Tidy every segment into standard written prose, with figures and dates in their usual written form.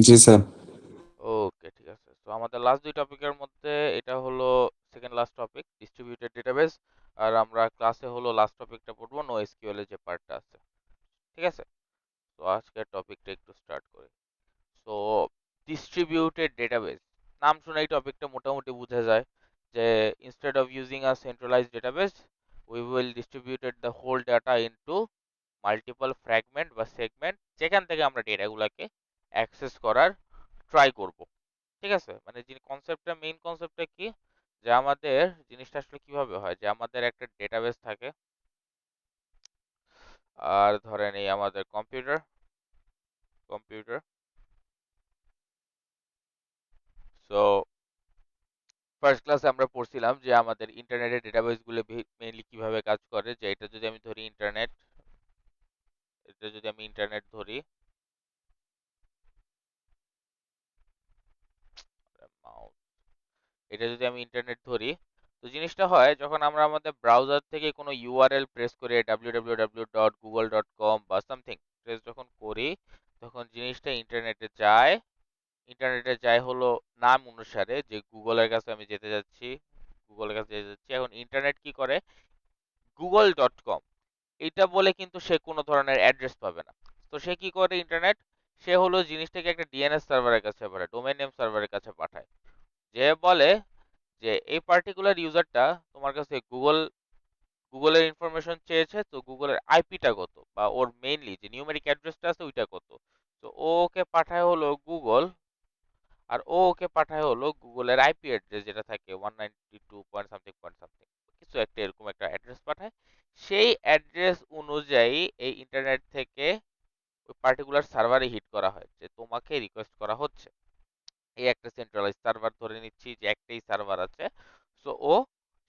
জি sir. ওকে, ঠিক আছে। তো আমাদের লাস্ট দুই টপিকের মধ্যে এটা হলো second last topic, distributed database. আর আমরা ক্লাসে হলো লাস্ট টপিকটা পড়বো, নো এসকিউএল এর যে পার্টটা আছে। ঠিক আছে, তো আজকের টপিকটা একটু স্টার্ট করি। সো ডিস্ট্রিবিউটেড ডেটাবেস, নাম শুনে এই টপিকটা মোটামুটি বোঝা যায় যে instead of using a centralized database, we will distributed the whole data into multiple fragment বা সেগমেন্ট, যেখান থেকে আমরা ডেটাগুলোকে অ্যাক্সেস করার ট্রাই করব। ঠিক আছে, মানে যিনি কনসেপ্টটা, মেইন কনসেপ্টটা কি, যে আমাদের জিনিসটা আসলে কিভাবে হয়, যে আমাদের একটা ডেটাবেস থাকে। আর ধরেন এই আমাদের কম্পিউটার কম্পিউটার সো ফার্স্ট ক্লাসে আমরা পড়ছিলাম যে আমাদের ইন্টারনেটের ডেটাবেস গুলো মেইনলি কিভাবে কাজ করে। যে এটা যদি আমি ধরি ইন্টারনেট, এটা যদি আমি ইন্টারনেট ধরি, মাউস, এটা যদি আমি ইন্টারনেট ধরি, তো জিনিসটা হয় যখন আমরা আমাদের ব্রাউজার থেকে কোনো ইউআরএল প্রেস করে www.google.com বা সামথিং প্রেস যখন করি, তখন জিনিসটা ইন্টারনেটে যায় হলো নাম অনুসারে, যে গুগলের কাছে আমি যেতে যাচ্ছি, গুগলের কাছে যেতে যাচ্ছি। এখন ইন্টারনেট কি করে, google.com এইটা বলে কিন্তু সে কোনো ধরনের অ্যাড্রেস পাবে না। তো সে কি করে ইন্টারনেট, সে হলো জিনিসটাকে একটা ডিএনএস সার্ভারের কাছে পাঠায়, ডোমেইন নেম সার্ভারের কাছে পাঠায়। যে বলে যে এই পার্টিকুলার ইউজারটা তোমার কাছে গুগলের ইনফরমেশন চেয়েছে, তো গুগলের আইপিটা কত, বা ওর মেইনলি যে নিউমেরিক অ্যাড্রেসটা আছে ওইটা কত। তো ও ওকে পাঠায় হলো গুগল, আর ও ওকে পাঠায় হলো গুগলের আইপি অ্যাড্রেস, যেটা থাকে 192 পয়েন্ট সামথিং পয়েন্ট সামথিং, কিছু একটা এরকম একটা অ্যাড্রেস পাঠায়। সেই অ্যাড্রেস অনুযায়ী এই ইন্টারনেট থেকে ওই পার্টিকুলার সার্ভারে হিট করা হয়, যে তোমাকে রিকোয়েস্ট করা হচ্ছে। এই একটা সেন্ট্রালাইজ সার্ভার ধরে নিচ্ছি যে একটাই সার্ভার আছে। সো ও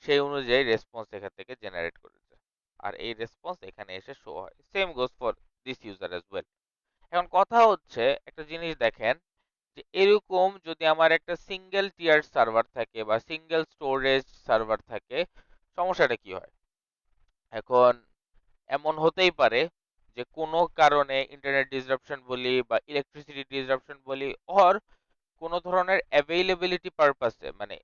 সেই অনুযায়ী রেসপন্স এখান থেকে জেনারেট করেছে, আর এই রেসপন্স এখানে এসে শো হয়। Same goes for this user as well. এখন কথা হচ্ছে, একটা জিনিস দেখেন, যে এরকম যদি আমার একটা সিঙ্গেল টিয়ার সার্ভার থাকে বা সিঙ্গেল স্টোরেজ সার্ভার থাকে, সমস্যাটা কি হয়। এখন এমন হতেই পারে যে কোনো কারণে ইন্টারনেট ডিসরাপশন বলি বা ইলেকট্রিসিটি ডিসরাপশন বলি, অর কোনো ধরনের অ্যাভেইলেবিলিটি পারপাসে, মানে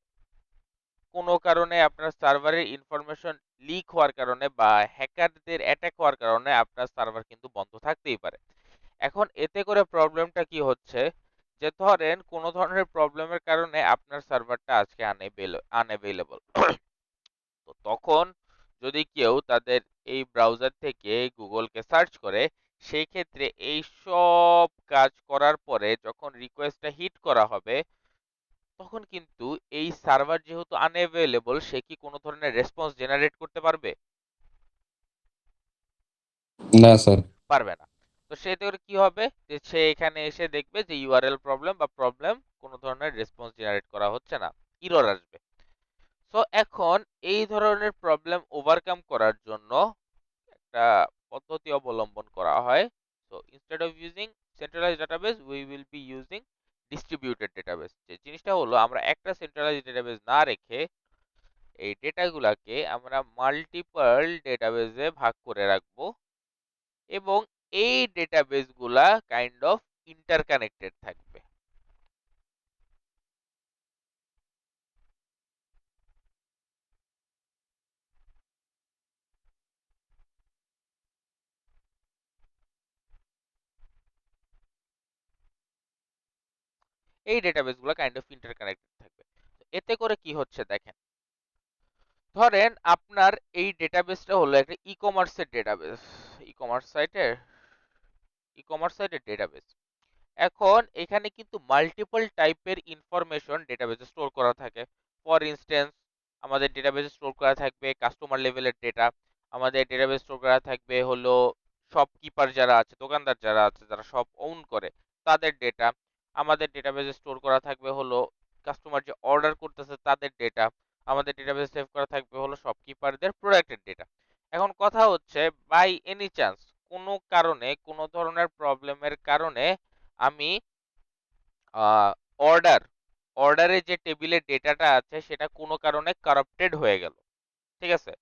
কোনো কারণে আপনার সার্ভারের ইনফরমেশন লিক হওয়ার কারণে বা হ্যাকারদের অ্যাটাক হওয়ার কারণে আপনার সার্ভার কিন্তু বন্ধ থাকতেই পারে। এখন এতে করে প্রবলেমটা কি হচ্ছে, যে ধরেন কোনো ধরনের প্রবলেমের কারণে আপনার সার্ভারটা আজকে আনএভেলেবল, তো তখন যদি কেউ তাদের এই ব্রাউজার থেকে গুগলকে সার্চ করে, সেই ক্ষেত্রে এই সব কাজ করার পরে যখন রিকোয়েস্টটা হিট করা হবে, তখন কিন্তু এই সার্ভার যেহেতু আনএভেলেবল, সে কি কোনো ধরনের রেসপন্স জেনারেট করতে পারবে? না স্যার। পারবে না। তো সে করে কি হবে, যে সে এখানে এসে দেখবে যে ইউআরএল প্রবলেম বা প্রবলেম, কোনো ধরনের রেসপন্স জেনারেট করা হচ্ছে না, ইরর আসবে। তো এখন এই ধরনের প্রবলেম ওভারকাম করার জন্য একটা পদ্ধতি অবলম্বন করা হয়। So instead of using centralised database, we will be using distributed database. যে জিনিসটা হলো, আমরা একটা সেন্ট্রালাইজড ডেটাবেস না রেখে এই ডেটাগুলাকে আমরা মাল্টিপল ডেটাবেসে ভাগ করে রাখবো, এবং এই ডেটাবেসগুলা কাইন্ড অফ ইন্টারকানেক্টেড থাকবে। এই ডেটাবেসগুলো কাইন্ড অফ ইন্টারকানেক্টেড থাকবে। এতে করে কি হচ্ছে দেখেন, ধরেন আপনার এই ডেটাবেসটা হলো একটা ই কমার্সের ডেটাবেস, ই কমার্স সাইটের ই কমার্স সাইটের ডেটাবেস। এখন এখানে কিন্তু মাল্টিপল টাইপের ইনফরমেশন ডেটাবেসে স্টোর করা থাকে। ফর ইনস্ট্যান্স, আমাদের ডেটাবেসে স্টোর করা থাকবে কাস্টমার লেভেলের ডেটা, আমাদের ডেটাবেস স্টোর করা থাকবে হলো শপকিপার যারা আছে, দোকানদার যারা আছে, যারা শপ ওন করে, তাদের ডেটা। আমাদের ডেটাবেসে স্টোর করা থাকবে হলো কাস্টমার যে অর্ডার করতেছে তাদের ডেটা। আমাদের ডেটাবেসে সেভ করা থাকবে হলো শপকিপারদের প্রোডাক্টের ডেটা। এখন কথা হচ্ছে, বাই এনি চান্স কোনো কারণে, কোনো ধরনের প্রবলেমের কারণে আমি অর্ডার অর্ডারে যে টেবিলের ডেটাটা আছে সেটা কোনো কারণে কারাপ্টেড হয়ে গেল। ঠিক আছে,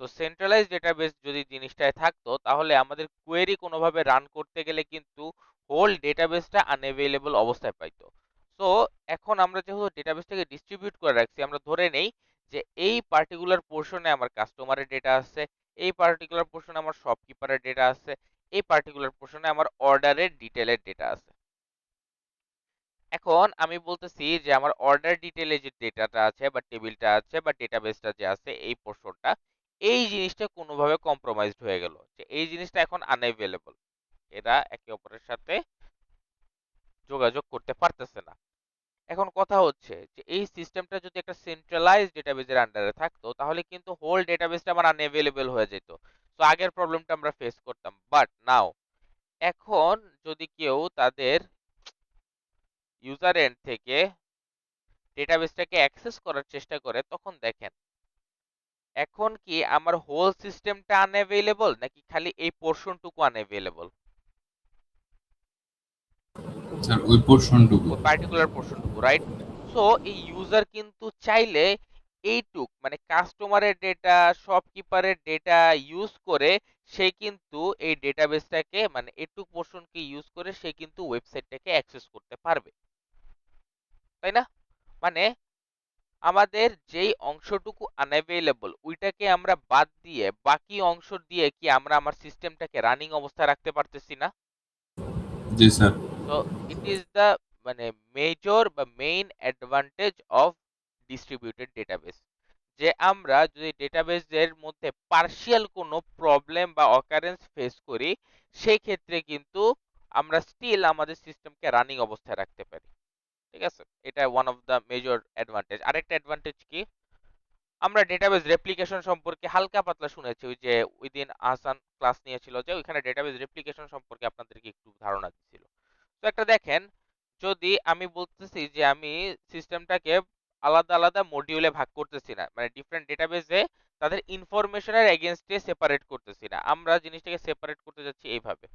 তো সেন্ট্রালাইজ ডেটাবেস যদি জিনিসটায় থাকতো, তাহলে আমাদের কোয়েরি কোনোভাবে রান করতে গেলে কিন্তু হোল ডেটাবেসটা আনঅ্যাভেলেবল অবস্থায় পাইতো। সো এখন আমরা যেহেতু ডেটাবেসটাকে ডিস্ট্রিবিউট করে রাখছি, আমরা ধরে নেই যে এই পার্টিকুলার পোর্শনে আমার কাস্টমারের ডেটা আছে, এই পার্টিকুলার পোর্শনে আমার শপকিপারের ডেটা আছে, এই পার্টিকুলার পোর্শনে আমার অর্ডারের ডিটেলের ডেটা আছে। এখন আমি বলতেছি যে আমার অর্ডার ডিটেলে যে ডেটাটা আছে বা টেবিলটা আছে বা ডেটাবেসটা যে আছে এই পোর্শনটা, এই জিনিসটা কোনোভাবে কম্প্রোমাইজড হয়ে গেল, যে এই জিনিসটা এখন আনঅ্যাভেলেবল, এরা একে অপরের সাথে যোগাযোগ করতে পারতেছে না। এখন কথা হচ্ছে যে এই সিস্টেমটা যদি একটা সেন্ট্রালাইজড ডেটাবেজের আন্ডারে থাকতো তাহলে কিন্তু হোল ডেটাবেসটা আমার আনঅ্যাভেলেবল হয়ে যেত। তো আগের প্রবলেমটা আমরা ফেস করতাম, বাট নাও এখন যদি কেউ তাদের ইউজার এন্ড থেকে ডেটাবেসটাকে অ্যাক্সেস করার চেষ্টা করে, তখন দেখেন এখন কি আমার হোল সিস্টেমটা আনঅ্যাভেলেবল নাকি খালি এই পোর্শনটুকু আনঅ্যাভেলেবল? স্যার ওই পোর্শনটুকু। ওই পার্টিকুলার পোর্শনটুকু, রাইট? সো এই ইউজার কিন্তু চাইলে এইটুক মানে কাস্টমারের ডেটা, শপকিপারের ডেটা ইউজ করে সে কিন্তু এই ডেটাবেসটাকে মানে এইটুক পোর্শনকে ইউজ করে সে কিন্তু ওয়েবসাইটটাকে অ্যাক্সেস করতে পারবে, তাই না? মানে আমাদের যেই অংশটুকু আনঅ্যাভেলেবল ওইটাকে আমরা বাদ দিয়ে বাকি অংশ দিয়ে কি আমরা আমার সিস্টেমটাকে রানিং অবস্থায় রাখতে পারতেছি না? জি sir. So it is the মানে মেজর বা main advantage of distributed database, যে আমরা যদি ডেটাবেসের মধ্যে পার্শিয়াল কোনো প্রবলেম বা অকারেন্স ফেস করি সেই ক্ষেত্রে কিন্তু আমরা স্টিল আমাদের সিস্টেমকে রানিং অবস্থায় রাখতে পারি। ঠিক আছে, এটা one of the major advantage. আরেকটা অ্যাডভান্টেজ কি, আমরা ডেটাবেস রেপ্লিকেশন সম্পর্কে হালকা পাতলা শুনেছি, ওই যে ওই দিন আহসান ক্লাস নিয়েছিল যে ওইখানে ডেটাবেস রেপ্লিকেশন সম্পর্কে আপনাদেরকে একটু ধারণা দিছিল। তো একটা দেখেন, যদি আমি বলতেছি যে আমি সিস্টেমটাকে আলাদা আলাদা মডিউলে ভাগ করতেছি না, মানে ডিফারেন্ট ডেটাবেসে তাদের ইনফরমেশনের এগেইনস্টে সেপারেট করতেছি না, আমরা জিনিসটাকে সেপারেট করতে যাচ্ছি এইভাবে।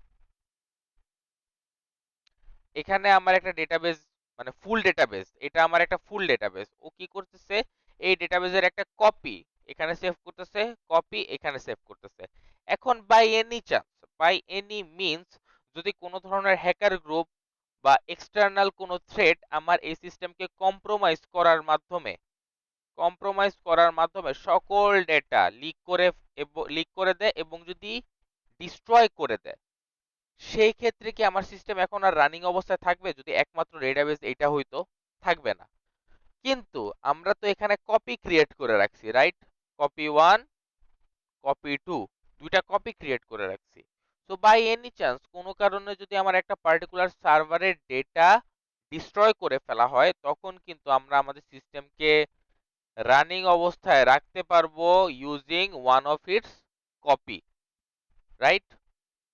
এখানে আমার একটা ডেটাবেস মানে ফুল ডেটাবেস, এটা আমার একটা ফুল ডেটাবেস, ও কি করতেছে এই ডেটাবেসের একটা কপি এখানে সেভ করতেছে, কপি এখানে সেভ করতেছে। এখন by any chance, by any means, যদি কোনো ধরনের হ্যাকার গ্রুপ বা এক্সটার্নাল কোনো থ্রেট আমার এই সিস্টেমকে কম্প্রোমাইজ করার মাধ্যমে সকল ডেটা লিক করে দেয় এবং যদি ডিস্ট্রয় করে দেয়, সেই ক্ষেত্রে কি আমার সিস্টেম এখন আর রানিং অবস্থায় থাকবে? যদি একমাত্র ডেটাবেস এটা হইতো, থাকবে না। কিন্তু আমরা তো এখানে কপি ক্রিয়েট করে রাখছি, right? Copy one, copy to, দুইটা কপি ক্রিয়েট করে রাখছি। তো বাই এনি চান্স কোনো কারণে যদি আমার একটা পার্টিকুলার সার্ভারের ডেটা ডিস্ট্রয় করে ফেলা হয়, তখন কিন্তু আমরা আমাদের সিস্টেমকে রানিং অবস্থায় রাখতে পারবো using one of its copy, right?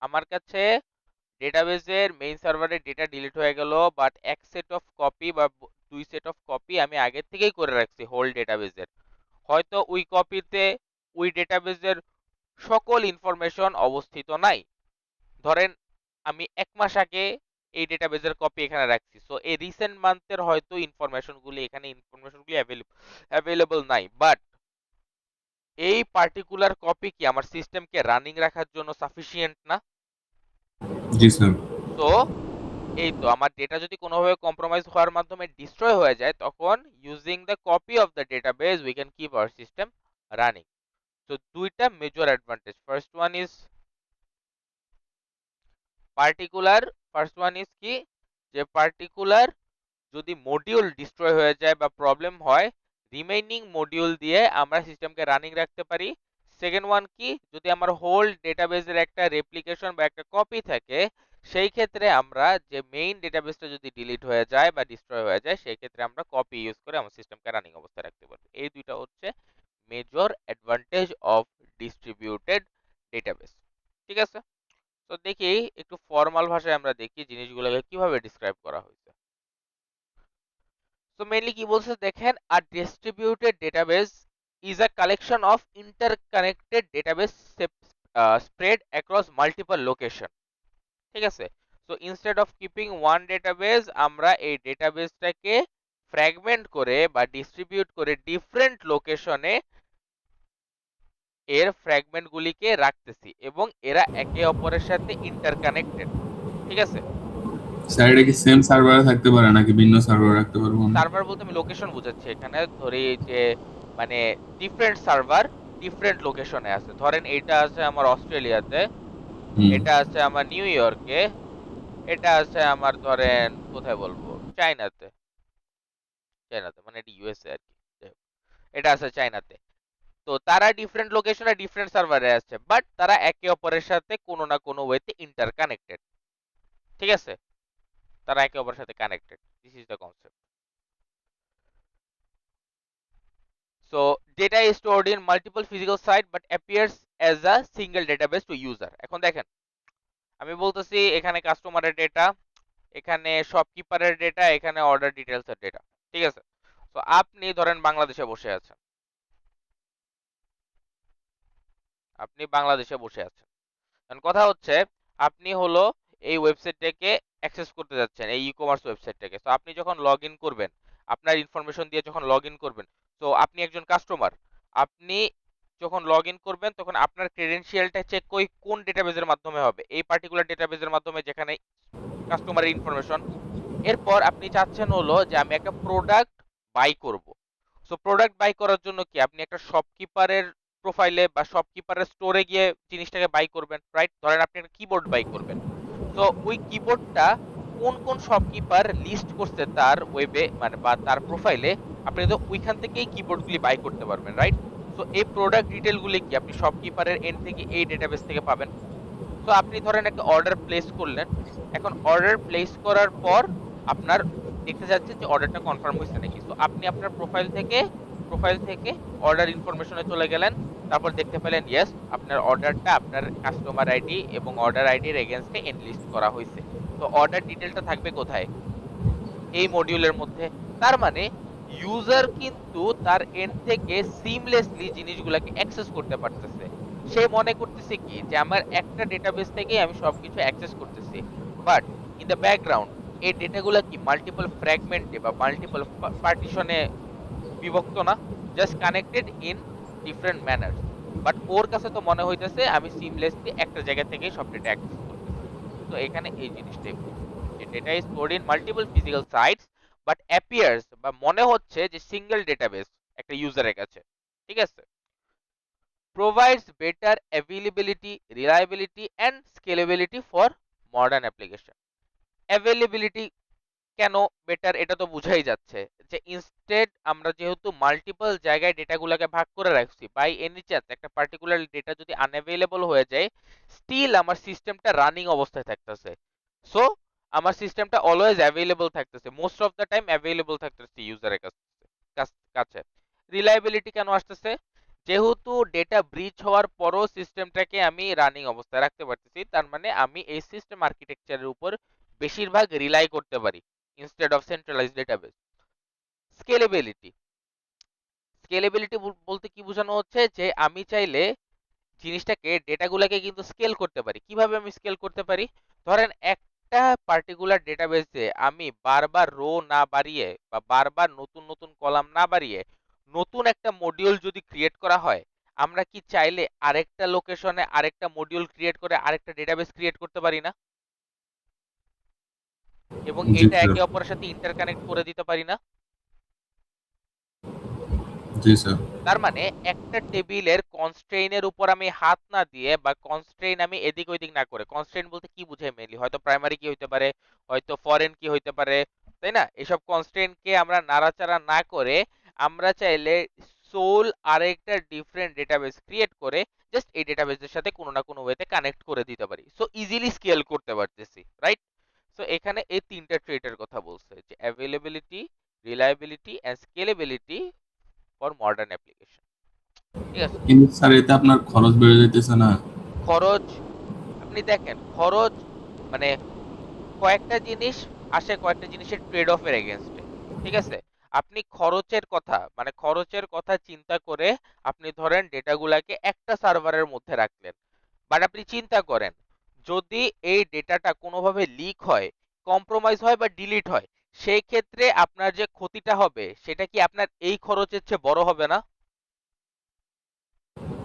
আমার কাছে ডেটাবেসের মেইন সার্ভারের ডেটা ডিলিট হয়ে গেল, বাট এক সেট অফ কপি বা দুই সেট অফ কপি আমি আগে থেকেই করে রাখছি হোল ডেটাবেসের। হয়তো ওই কপিতে ওই ডেটাবেসের সকল ইনফরমেশন অবস্থিত নাই, ধরেন আমি 1 মাস আগে এই ডেটাবেসের কপি এখানে রাখছি, সো এই রিসেন্ট মান্থের হয়তো ইনফরমেশনগুলি অ্যাভেলেবল নাই, বাট এই পার্টিকুলার কপি কি আমার সিস্টেমকে রানিং রাখার জন্য সাফিসিয়েন্ট না? জি স্যার। তো এই তো আমার ডেটা যদি কোনোভাবে কম্প্রোমাইজ হওয়ার মাধ্যমে ডিস্ট্রয় হয়ে যায়, তখন using the copy of the database we can keep our system running. তো দুইটা major advantage, particular first one is কি, যে পার্টিকুলার যদি মডিউল ডিস্ট্রয় হয়ে যায় বা প্রবলেম হয়, রিমেইনিং মডিউল দিয়ে আমরা সিস্টেমকে রানিং রাখতে পারি। সেকেন্ড ওয়ান কি, যদি আমার হোল ডেটাবেসের একটা রেপ্লিকেশন বা একটা কপি থাকে, সেই ক্ষেত্রে আমরা যে মেইন ডেটাবেসটা যদি ডিলিট হয়ে যায় বা ডিস্ট্রয় হয়ে যায়, সেই ক্ষেত্রে আমরা কপি ইউজ করে আমার সিস্টেমকে রানিং অবস্থায় রাখতে পারি। এই দুইটা হচ্ছে major advantage of distributed database. ঠিক আছে, তো দেখি একটু ফর্মাল ভাষায় আমরা দেখি জিনিসগুলোকে কিভাবে ডিসক্রাইব করা হয়েছে। তো মেইনলি কি বলছে দেখেন, a distributed database is a collection of interconnected database spread across multiple location. ঠিক আছে, so instead of keeping one database আমরা এই ডেটাবেসটাকে ফ্র্যাগমেন্ট করে বা ডিস্ট্রিবিউট করে ডিফারেন্ট লোকেশনে এর ফ্র্যাগমেন্ট গুলিকে রাখতেছি এবং এরা একে অপরের সাথে ইন্টারকানেক্টেড। ঠিক আছে, স্যার এটা কি সেম সার্ভারে থাকতে পারে নাকি ভিন্ন সার্ভারে রাখতে পারবো আমি? সার্ভার বলতে আমি লোকেশন বোঝাচ্ছি এখানে। ধরি যে মানে ডিফারেন্ট সার্ভার ডিফারেন্ট লোকেশনে আছে। ধরেন এটা আছে আমার অস্ট্রেলিয়াতে, হুম। এটা আছে আমার নিউ ইয়র্কে, এটা আছে আমার ধরেন কোথায় বলবো, চায়নাতে। চায়নাতে মানে এটা ইউএসএ আর কি। যাই হোক, এটা আছে চায়নাতে। তো তারা ডিফারেন্ট লোকেশনে ডিফারেন্ট সার্ভারে আছে, বাট তারা একে অপরের সাথে কোনো না কোনো ওয়েতে ইন্টার কানেক্টেড। ঠিক আছে, তারা একে অপরের সাথে connected. This is the concept. So data is stored in multiple physical site but appears as a single database to user। এখন দেখেন, আমি বলতেছি এখানে কাস্টমারের ডেটা, এখানে শপকিপারের ডেটা, এখানে অর্ডার ডিটেলস এর ডেটা। ঠিক আছে, তো আপনি ধরেন বাংলাদেশে বসে আছেন, আপনি বাংলাদেশে বসে আছেন। এখন কথা হচ্ছে, আপনি হলো এই ওয়েবসাইটটাকে অ্যাক্সেস করতে যাচ্ছেন, এই ই কমার্স ওয়েবসাইটটাকে। তো আপনি যখন লগ ইন করবেন, আপনার ইনফরমেশন দিয়ে যখন লগ ইন করবেন, তো আপনি একজন কাস্টমার, আপনি যখন লগ ইন করবেন তখন আপনার ক্রেডেনশিয়ালটা চেক কোন ডেটাবেজের মাধ্যমে হবে, এই পার্টিকুলার ডেটাবেজের মাধ্যমে যেখানে কাস্টমারের ইনফরমেশন। এরপর আপনি চাচ্ছেন হলো যে আমি একটা প্রোডাক্ট বাই করব। সো প্রোডাক্ট বাই করার জন্য কি আপনি একটা শপকিপারের প্রোফাইলে বা শপকিপারের স্টোরে গিয়ে জিনিসটাকে বাই করবেন, রাইট? ধরেন আপনি একটা কিবোর্ড বাই করবেন, তো ওই কিবোর্ডটা কোন কোন শপকিপার লিস্ট করছে তার ওয়েবে মানে বা তার প্রোফাইলে, আপনি তো ওইখান থেকেই কিবোর্ডগুলি বাই করতে পারবেন, রাইট? সো এই প্রোডাক্ট ডিটেলগুলি কি আপনি শপকিপারের এন্ড থেকে এই ডেটাবেস থেকে পাবেন। তো আপনি ধরেন একটা অর্ডার প্লেস করলেন, এখন অর্ডার প্লেস করার পর আপনার দেখতে যাচ্ছে যে অর্ডারটা কনফার্ম হয়েছে নাকি। তো আপনি আপনার প্রোফাইল থেকে অর্ডার ইনফরমেশনে চলে গেলেন, তারপর দেখতে পেলেন ইয়েস আপনার অর্ডারটা আপনার কাস্টমার আইডি এবং অর্ডার আইডির এগেইনস্টে এনলিস্ট করা হয়েছে। তো অর্ডার ডিটেলটা থাকবে কোথায়? এই মডিউলের মধ্যে। তার মানে ইউজার কিন্তু তার এন্ড থেকে সিমলেসলি জিনিসগুলোকে অ্যাক্সেস করতে পারতেছে। সে মনে করতেছে কি যে আমার একটা ডেটাবেস থেকে আমি সবকিছু অ্যাক্সেস করতেছি, বাট ইন দ্য ব্যাকগ্রাউন্ড এই ডেটাগুলো কি মাল্টিপল ফ্র্যাগমেন্টে বা মাল্টিপল পার্টিশনে বিভক্ত না, just connected in different manners. But ওর কাছে তো মনে হইতেছে আমি সিমলেসলি একটা জায়গা থেকে সব ডেটা অ্যাক্সেস করতেছি। তো এখানে এই জিনিসটাই বলছে যে data is stored in multiple physical sites but appears বা মনে হচ্ছে যে সিঙ্গেল ডেটাবেস একটা ইউজারের কাছে। ঠিক আছে, provides better availability, reliability and scalability for modern application। availability কেন বেটার এটা তো বুঝাই যাচ্ছে, যে ইনস্টেড আমরা যেহেতু মাল্টিপল জায়গায় ডেটাগুলোকে ভাগ করে রাখছি, বাই এনি চান্স একটা পার্টিকুলার ডেটা যদি আনঅ্যাভেলেবল হয়ে যায়, স্টিল আমার সিস্টেমটা রানিং অবস্থায় থাকতেছে। সো আমার সিস্টেমটা অলওয়েজ অ্যাভেলেবল থাকতেছে, most of the time available থাকতেছে ইউজারের কাছে। রিলায়েবিলিটি কেন আসতেছে? যেহেতু ডেটা ব্রিচ হওয়ার পরও সিস্টেমটাকে আমি রানিং অবস্থায় রাখতে পারতেছি, তার মানে আমি এই সিস্টেম আর্কিটেকচারের উপর বেশিরভাগ রিলাই করতে পারি instead of centralised database. Scalability, scalability বলতে কি বোঝানো হচ্ছে, যে আমি চাইলে জিনিসটাকে ডেটাগুলোকে কিন্তু স্কেল করতে পারি। কিভাবে আমি স্কেল করতে পারি? ধরেন একটা পার্টিকুলার ডেটাবেসে আমি বারবার রো না বাড়িয়ে বা বারবার নতুন নতুন কলাম না বাড়িয়ে নতুন একটা মডিউল যদি ক্রিয়েট করা হয়, আমরা কি চাইলে আরেকটা লোকেশনে আরেকটা মডিউল ক্রিয়েট করে আরেকটা ডেটাবেস ক্রিয়েট করতে পারি না? এবং জি এটা স্যার। একে অপরের সাথে ইন্টারকানেক্ট করে দিতে পারি না? জি স্যার। তার মানে একটা টেবিলের কনস্ট্রেইনের উপর আমি হাত না দিয়ে বা কনস্ট্রেইন আমি এদিক ওইদিক না করে, কনস্ট্রেইন বলতে কি বুঝায় মেইনলি, হয়তো প্রাইমারি কি হইতে পারে, হয়তো ফরেন কি হইতে পারে, তাই না? এসব কনস্ট্রেইনকে আমরা নাড়াচাড়া না করে আমরা চাইলে সোল আরেকটা ডিফারেন্ট ডেটাবেস ক্রিয়েট করে জাস্ট এই ডেটাবেসের সাথে কোনো না কোনো ওয়েতে কানেক্ট করে দিতে পারি। সো ইজিলি স্কেল করতে পারতেছি, রাইট? সো এখানে এই তিনটা ট্রেটের কথা বলছে, যে availability, reliability and scalability for modern application. ঠিক আছে, কিন্তু স্যার এতে আপনার খরচ বেড়ে যাইতেছে না? খরচ, আপনি দেখেন খরচ মানে কয়েকটা জিনিস আসে কয়েকটা জিনিসের ট্রেড অফ এর এগেনস্টে। ঠিক আছে, আপনি খরচের কথা চিন্তা করে আপনি ধরেন ডেটাগুলাকে একটা সার্ভারের মধ্যে রাখলেন, বাট আপনি চিন্তা করেন যদি এই ডেটাটা কোনোভাবে লিক হয়, কম্প্রোমাইজ হয় বা ডিলিট হয়, সেই ক্ষেত্রে আপনার যে ক্ষতিটা হবে সেটা কি আপনার এই খরচের চেয়ে বড় হবে না?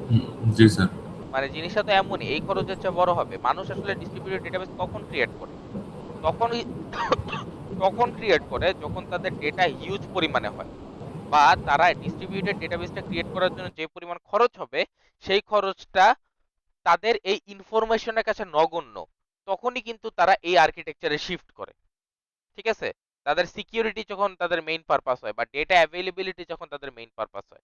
হুম, জি স্যার। মানে জিনিসটা তো এমনই, এই খরচের চেয়ে বড় হবে। মানুষ আসলে ডিস্ট্রিবিউটেড ডেটাবেস কখন ক্রিয়েট করে? তখন তখন ক্রিয়েট করে যখন তাদের ডেটা হিউজ পরিমাণে হয়, বা তারা ডিস্ট্রিবিউটেড ডেটাবেসটা ক্রিয়েট করার জন্য যে পরিমাণ খরচ হবে সেই খরচটা তাদের এই ইনফরমেশনের কাছে নগণ্য, তখনই কিন্তু তারা এই আর্কিটেকচারে শিফট করে। ঠিক আছে, তাদের সিকিউরিটি যখন তাদের মেইন পারপাস হয়, বা ডেটা অ্যাভেলেবিলিটি যখন তাদের মেইন পারপাস হয়,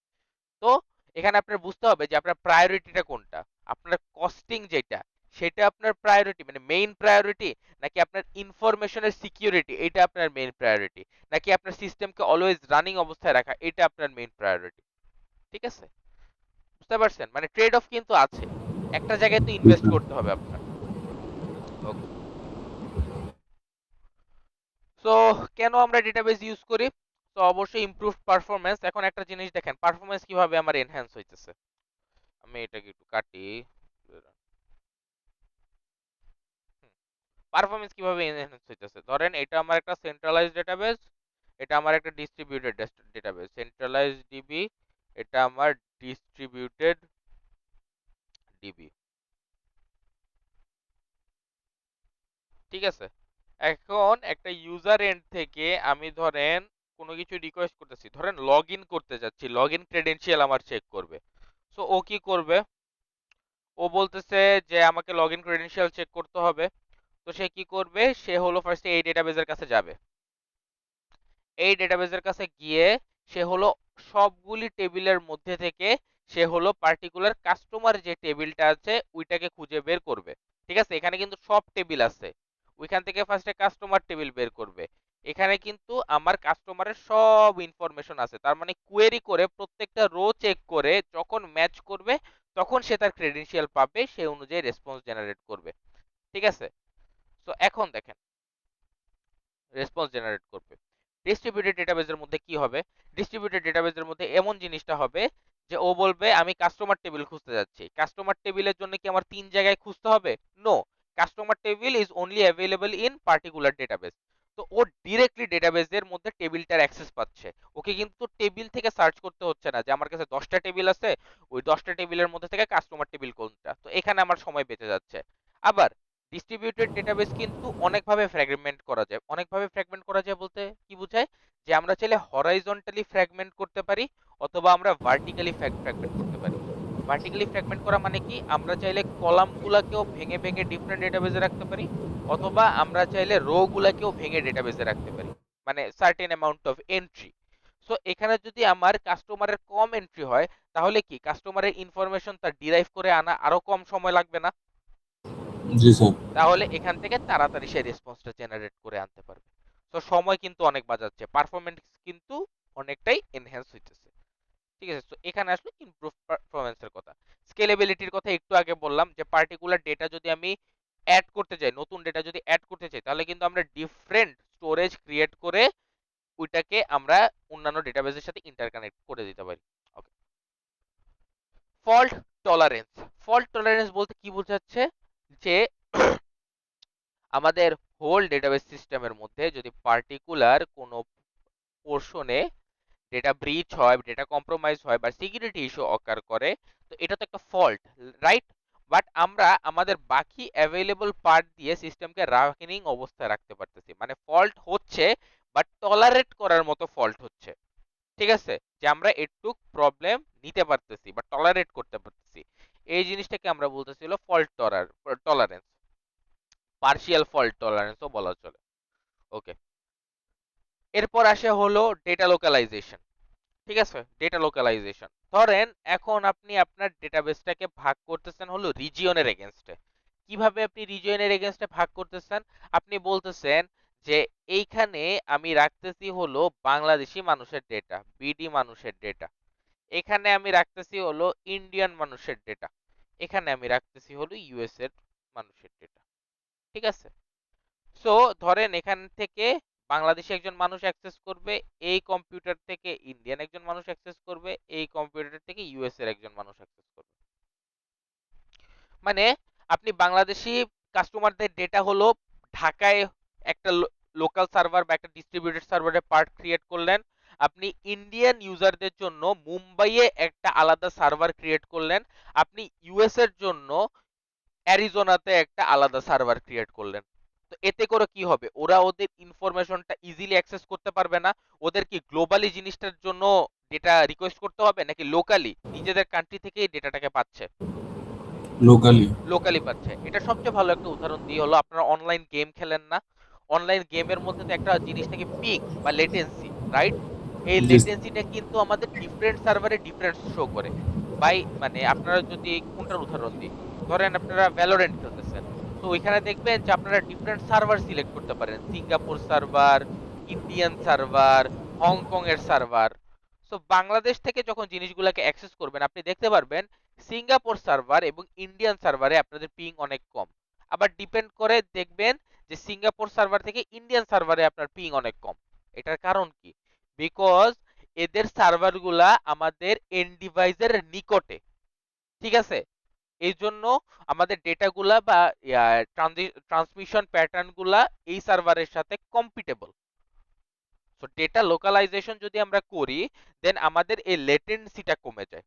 তো এখানে আপনার বুঝতে হবে যে আপনার প্রায়োরিটিটা কোনটা। আপনার কস্টিং যেটা, সেটা আপনার প্রায়োরিটি মানে মেইন প্রায়োরিটি, নাকি আপনার ইনফরমেশনের সিকিউরিটি এটা আপনার মেইন প্রায়োরিটি, নাকি আপনার সিস্টেমকে অলওয়েজ রানিং অবস্থায় রাখা এটা আপনার মেইন প্রায়োরিটি। ঠিক আছে, বুঝতে পারছেন? মানে ট্রেড অফ কিন্তু আছে, একটা জায়গায় তো জি ইনভেস্ট স্যার। করতে হবে আপনার। ওকে, সো কেন আমরা ডেটাবেস ইউজ করি? তো অবশ্যই ইমপ্রুভ পারফরম্যান্স। এখন একটা জিনিস দেখেন, পারফরম্যান্স কিভাবে আমার এনহ্যান্স হইতেছে। আমি এটাকে একটু কাটি। পারফরম্যান্স কিভাবে এনহ্যান্স হইতেছে, ধরেন এটা আমার একটা সেন্ট্রালাইজড ডেটাবেস, এটা আমার একটা ডিস্ট্রিবিউটেড ডেটাবেস। সেন্ট্রালাইজড ডিবি, এটা আমার ডিস্ট্রিবিউটেড ডিবি। ঠিক আছে, এখন একটা ইউজার এন্ড থেকে আমি ধরেন কোনো কিছু রিকোয়েস্ট করতেছি, ধরেন লগ ইন করতে যাচ্ছি, লগ ইন ক্রেডেনশিয়াল আমার চেক করবে। সো ও কি করবে, ও বলতেছে যে আমাকে লগ ইন ক্রেডেনশিয়াল চেক করতে হবে। তো সে কি করবে, সে হলো ফার্স্টে এই ডেটাবেসের কাছে যাবে। এই ডেটাবেসের কাছে গিয়ে সে হলো সবগুলি টেবিলের মধ্যে থেকে সে হলো পার্টিকুলার কাস্টমার যে টেবিলটা আছে ওইটাকে খুঁজে বের করবে। ঠিক আছে, এখানে কিন্তু সব টেবিল আছে, ওইখান থেকে ফার্স্টে কাস্টমার টেবিল বের করবে। এখানে কিন্তু আমার কাস্টমারের সব ইনফরমেশন আছে, তার মানে কোয়েরি করে প্রত্যেকটা রো চেক করে যখন ম্যাচ করবে তখন সে তার ক্রেডেনশিয়াল পাবে, সে অনুযায়ী রেসপন্স জেনারেট করবে। ঠিক আছে, তো এখন দেখেন রেসপন্স জেনারেট করবে। ডিস্ট্রিবিউটেড ডেটাবেসের মধ্যে কি হবে, ডিস্ট্রিবিউটেড ডেটাবেসের মধ্যে এমন জিনিসটা হবে যে ও বলবে আমি কাস্টমার টেবিল খুঁজতে যাচ্ছি। কাস্টমার টেবিলের জন্য কি আমার তিন জায়গায় খুঁজতে হবে? No, customer table is only available in particular database. তো ও ডিরেক্টলি ডেটাবেসের মধ্যে টেবিলটার অ্যাক্সেস পাচ্ছে, ওকে কিন্তু টেবিল থেকে সার্চ করতে হচ্ছে না যে আমার কাছে 10টা টেবিল আছে, ওই 10টা টেবিলের মধ্যে থেকে কাস্টমার টেবিল কোনটা। তো এখানে আমার সময় বেঁচে যাচ্ছে। আবার ডিস্ট্রিবিউটেড ডেটাবেস কিন্তু অনেকভাবে ফ্র্যাগমেন্ট করা যায়। অনেকভাবে ফ্র্যাগমেন্ট করা যায় বলতে কি বোঝায়, যে আমরা চাইলে হরাইজন্টালি ফ্র্যাগমেন্ট করতে পারি, অথবা আমরা ভার্টিক্যালি ফ্র্যাগমেন্ট করতে পারি। ভার্টিক্যালি ফ্র্যাগমেন্ট করা মানে কি, আমরা চাইলে কলাম গুলাকেও ভেঙে ভেঙে ডিফারেন্ট ডেটাবেসে রাখতে পারি, অথবা আমরা চাইলে রো গুলাকেও ভেঙে ডেটাবেসে রাখতে পারি, মানে certain amount of entry. So এখানে যদি আমার কাস্টমারের কম এন্ট্রি হয়, তাহলে কি কাস্টমারের ইনফরমেশন তার ডিরাইভ করে আনা আরো কম সময় লাগবে না? জি স্যার। তাহলে এখান থেকে তাড়াতাড়ি সেই রেসপন্সটা জেনারেট করে আনতে পারবে। তো সময় কিন্তু অনেক বাঁচাচ্ছে, পারফরমেন্স কিন্তু অনেকটাই এনহ্যান্স হইতেছে। ঠিক আছে, তো এখানে আসলে ইমপ্রুভ পারফরমেন্সের কথা। স্কেলেবিলিটির কথা একটু আগে বললাম, যে পার্টিকুলার ডেটা যদি আমি অ্যাড করতে চাই, নতুন ডেটা যদি অ্যাড করতে চাই, তাহলে কিন্তু আমরা ডিফারেন্ট স্টোরেজ ক্রিয়েট করে ওইটাকে আমরা অন্যান্য ডেটাবেসের সাথে ইন্টারকানেক্ট করে দিতে পারি। ওকে, ফল্ট টলারেন্স। ফল্ট টলারেন্স বলতে কি বোঝাচ্ছে, যে আমাদের হোল ডেটাবেস সিস্টেমের মধ্যে যদি পার্টিকুলার কোনো পোর্শনে ডেটা ব্রিচ হয়, ডেটা কম্প্রোমাইজ হয়, বা সিকিউরিটি ইস্যু অকার করে, তো এটা তো একটা ফল্ট, রাইট? বাট আমরা আমাদের বাকি অ্যাভেলেবল পার্ট দিয়ে সিস্টেমকে রানিং অবস্থায় রাখতে পারতেছি, মানে ফল্ট হচ্ছে বাট টলারেট করার মতো ফল্ট হচ্ছে। ঠিক আছে, যে আমরা একটু প্রবলেম নিতে পারতেছি বা টলারেট করতে পারতেছি, এই জিনিসটাকে আমরা বলতেছিল ফল্ট টলারেন্স, পার্শিয়াল ফল্ট টলারেন্সও বলা চলে। ওকে, এরপর আসে হলো ডেটা লোকালাইজেশন। ঠিক আছে, ডেটা লোকালাইজেশন, ধরেন এখন আপনি আপনার ডেটাবেসটাকে ভাগ করতেছেন হলো রিজিয়নের এগেনস্টে। কিভাবে আপনি রিজিয়নের এগেনস্টে ভাগ করতেছেন? আপনি বলতেছেন যে এইখানে আমি রাখতেছি হলো বাংলাদেশি মানুষের ডেটা, বিডি মানুষের ডেটা, এখানে আমি রাখতেছি হলো ইন্ডিয়ান মানুষের ডেটা, এখানে আমি রাখতেছি হলো ইউএস এর মানুষের ডেটা। ঠিক আছে, সো ধরেন এখান থেকে বাংলাদেশি একজন মানুষ অ্যাক্সেস করবে, এই কম্পিউটার থেকে ইন্ডিয়ান একজন মানুষ অ্যাক্সেস করবে, এই কম্পিউটার থেকে ইউএস এর একজন মানুষ অ্যাক্সেস করবে। মানে আপনি বাংলাদেশি কাস্টমারদের ডেটা হলো ঢাকায় একটা লোকাল সার্ভার বা একটা ডিস্ট্রিবিউটেড সার্ভারে পার্ট ক্রিয়েট করলেন, আপনি ইন্ডিয়ান ইউজারদের জন্য মুম্বাইয়ে একটা আলাদা সার্ভার ক্রিয়েট করলেন, আপনি ইউএস এর জন্য অ্যারিজোনাতে একটা আলাদা সার্ভার ক্রিয়েট করলেন। তো এতে করে কি হবে, ওরা ওদের ইনফরমেশনটা ইজিলি অ্যাক্সেস করতে পারবে না। ওদের কি গ্লোবালি জিনিসটার জন্য ডেটা রিকোয়েস্ট করতে হবে, নাকি লোকালি নিজেদের কান্ট্রি থেকেই ডেটাটাকে পাচ্ছে? লোকালি। লোকালি পাচ্ছে। এটা সবচেয়ে ভালো একটা উদাহরণ দিয়ে হলো, আপনারা অনলাইন গেম খেলেন না? অনলাইন গেমের মধ্যে তো একটা জিনিস থাকে পিং বা লেটেন্সি, রাইট? এই জি। লেটেন্সিটা কিন্তু আমাদের ডিফারেন্ট সার্ভারে ডিফারেন্ট শো করে। বাই মানে আপনারা যদি কোনটার উদাহরণ দিই, ধরেন আপনারা ভ্যালোরেন্ট খেলতেছেন, তো ওইখানে দেখবেন যে আপনারা ডিফারেন্ট সার্ভার সিলেক্ট করতে পারেন, Singapore server, Indian server, Hong Kong এর সার্ভার। সো বাংলাদেশ থেকে যখন জিনিসগুলোকে অ্যাক্সেস করবেন, আপনি দেখতে পারবেন সিঙ্গাপুর সার্ভার এবং ইন্ডিয়ান সার্ভারে আপনাদের পিং অনেক কম। আবার ডিপেন্ড করে দেখবেন যে সিঙ্গাপুর সার্ভার থেকে ইন্ডিয়ান সার্ভারে আপনার পিং অনেক কম। এটার কারণ কি? বিকজ এদের সার্ভারগুলা আমাদের এন্ড ডিভাইসের নিকটে, ঠিক আছে? এই জন্য আমাদের ডেটাগুলা বা ট্রান্সমিশন প্যাটার্নগুলা এই সার্ভারের সাথে কম্পিটেবল। সো ডেটা লোকালাইজেশন যদি আমরা করি, দেন আমাদের এই লেটেন্সিটা কমে যায়।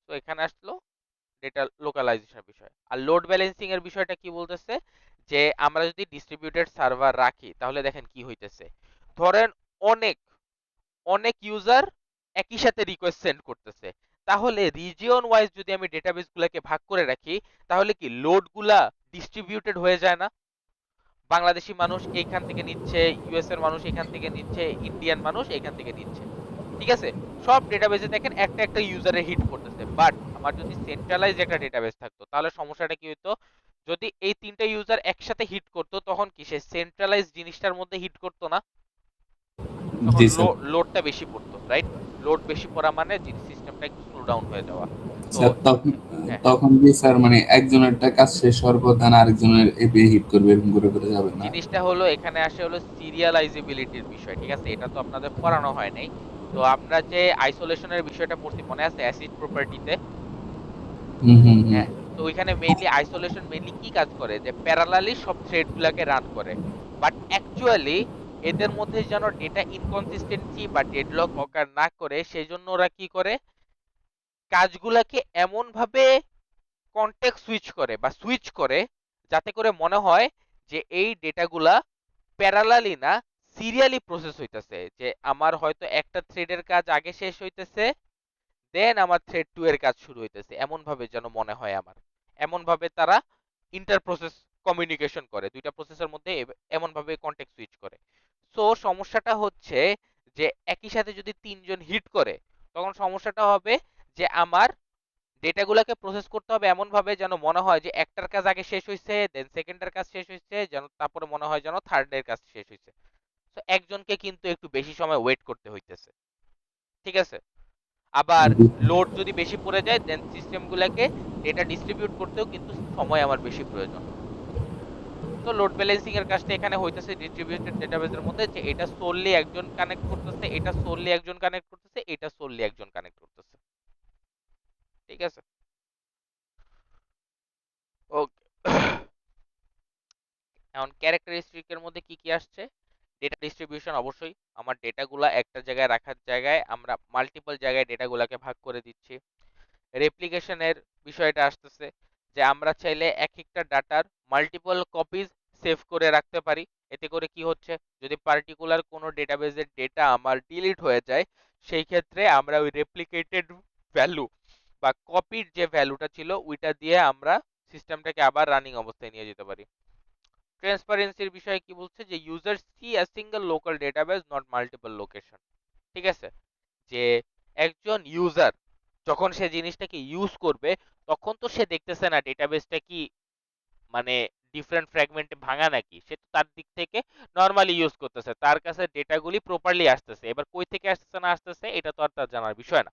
তো এখানে আসলো ডেটা লোকালাইজেশনের বিষয়। আর লোড ব্যালেন্সিং এর বিষয়টা কি বলতেছে, যে আমরা যদি ডিস্ট্রিবিউটেড সার্ভার রাখি, তাহলে দেখেন কি হইতেছে। ধরেন অনেক অনেক ইউজার একই সাথে রিকোয়েস্ট সেন্ড করতেছে, তাহলে রিজিয়ন ওয়াইজ যদি আমি ডেটাবেস গুলাকে ভাগ করে রাখি, তাহলে কি লোড গুলা ডিস্ট্রিবিউটেড হয়ে যায় না? বাংলাদেশি মানুষ এইখান থেকে নিচ্ছে, ইউএস এর মানুষ এখান থেকে নিচ্ছে, ইন্ডিয়ান মানুষ এখান থেকে নিচ্ছে, ঠিক আছে? সব ডেটাবেসে দেখেন একটা একটা ইউজারে হিট করতেছে। বাট আমার যদি সেন্ট্রালাইজ একটা ডেটাবেস থাকতো, তাহলে সমস্যাটা কি হতো, যদি এই তিনটা ইউজার একসাথে হিট করতো, তখন কি সে সেন্ট্রালাইজ জিনিসটার মধ্যে হিট করতো না? তখন জি স্যার। লোডটা বেশি পড়তো, রাইট? লোড বেশি পড়া মানে সিস্টেমটা একটু স্লো ডাউন হয়ে যাওয়া। তো স্যার তখন হ্যাঁ, তখন কি স্যার মানে একজনেরটা কাজ শেষ হওয়ার পর ধান আরেকজনের এপিআই হিট করবে, এরকম করে করে যাবে না? জিনিসটা হলো এখানে আসে হলো সিরিয়ালাইজেবিলিটির বিষয়, ঠিক আছে? এটা তো আপনাদের পড়ানো হয় নাই। তো আমরা যে আইসোলেশনের বিষয়টা পড়ছি মনে আছে অ্যাসিড প্রপার্টিতে? হুম হুম হুম। হ্যাঁ। তো ওইখানে মেইনলি আইসোলেশন মেইনলি কি কাজ করে, যে প্যারালালি সব থ্রেড গুলাকে রান করে। বাট অ্যাকচুয়ালি এদের মধ্যে যেন ডেটা ইনকনসিস্টেন্সি বা ডেডলক অকার না করে, সেই জন্য ওরা কি করে, কাজগুলাকে এমন ভাবে কনটেক্সট সুইচ করে বা সুইচ করে, যাতে করে মনে হয় যে এই ডেটাগুলা প্যারালালি না, সিরিয়ালি প্রসেস হইতেছে। যে আমার হয়তো একটা থ্রেডের কাজ আগে শেষ হইতেছে, দেন আমার থ্রেড 2 এর কাজ শুরু হইতেছে, এমন ভাবে যেন মনে হয় আমার। এমন ভাবে তারা ইন্টার প্রসেস কমিউনিকেশন করে, দুইটা প্রসেসের মধ্যে এমন ভাবে কন্টেক্সট সুইচ করে। সো সমস্যাটা হচ্ছে যে একই সাথে যদি তিনজন হিট করে, তখন সমস্যাটা হবে যে আমার ডেটাগুলোকে প্রসেস করতে হবে এমন ভাবে যেন মনে হয় যে একটার কাজ আগে শেষ হয়েছে, দেন সেকেন্ডের কাজ শেষ হয়েছে, যেন তারপরে মনে হয় যেন থার্ডের কাজ শেষ হয়েছে। তো একজনকে কিন্তু একটু বেশি সময় ওয়েট করতে হইতেছে, ঠিক আছে? আবার লোড যদি বেশি পড়ে যায়, দেন সিস্টেমগুলোকে ডেটা ডিস্ট্রিবিউট করতেও কিন্তু সময় আমার বেশি প্রয়োজন। তো লোড ব্যালেন্সিং এর কাজটা এখানে হইতেছে ডিস্ট্রিবিউটেড ডেটাবেসের মধ্যে, যে এটা সোললি একজন কানেক্ট করতেছে, এটা সোললি একজন কানেক্ট করতেছে, এটা সোললি একজন কানেক্ট করতেছে, ঠিক আছে? ওকে। এখন ক্যারেক্টারিস্টিক এর মধ্যে কি কি আসছে? ডেটা ডিস্ট্রিবিউশন, অবশ্যই আমার ডেটাগুলা একটা জায়গায় রাখার জায়গায় আমরা মাল্টিপল জায়গায় ডেটাগুলাকে ভাগ করে দিচ্ছি। রেপ্লিকেশনের বিষয়টা আসতেছে, যে আমরা চাইলে এক একটা ডাটার মাল্টিপল কপিজ সেভ করে রাখতে পারি। এতে করে কি হচ্ছে, যদি পার্টিকুলার কোনো ডেটাবেসের ডেটা আমার ডিলিট হয়ে যায়, সেই ক্ষেত্রে আমরা ওই রেপ্লিকেটেড ভ্যালু বা কপির যে ভ্যালুটা ছিল ওইটা দিয়ে আমরা সিস্টেমটাকে আবার রানিং অবস্থায় নিয়ে যেতে পারি। ট্রান্সপারেন্সির বিষয়ে কি বলছে, যে user C a single local database not multiple location, ঠিক আছে? যে একজন ইউজার যখন সে জিনিসটাকে ইউজ করবে, তখন তো সে দেখতেছে না ডেটাবেসটা কি মানে ডিফারেন্ট ফ্র্যাগমেন্টে ভাঙা নাকি, সে তো তার দিক থেকে নর্মালি ইউজ করতেছে, তার কাছে ডেটাগুলি প্রপারলি আসতেছে। এবার কই থেকে আসতেছে না আসতেছে এটা তো আর তার জানার বিষয় না।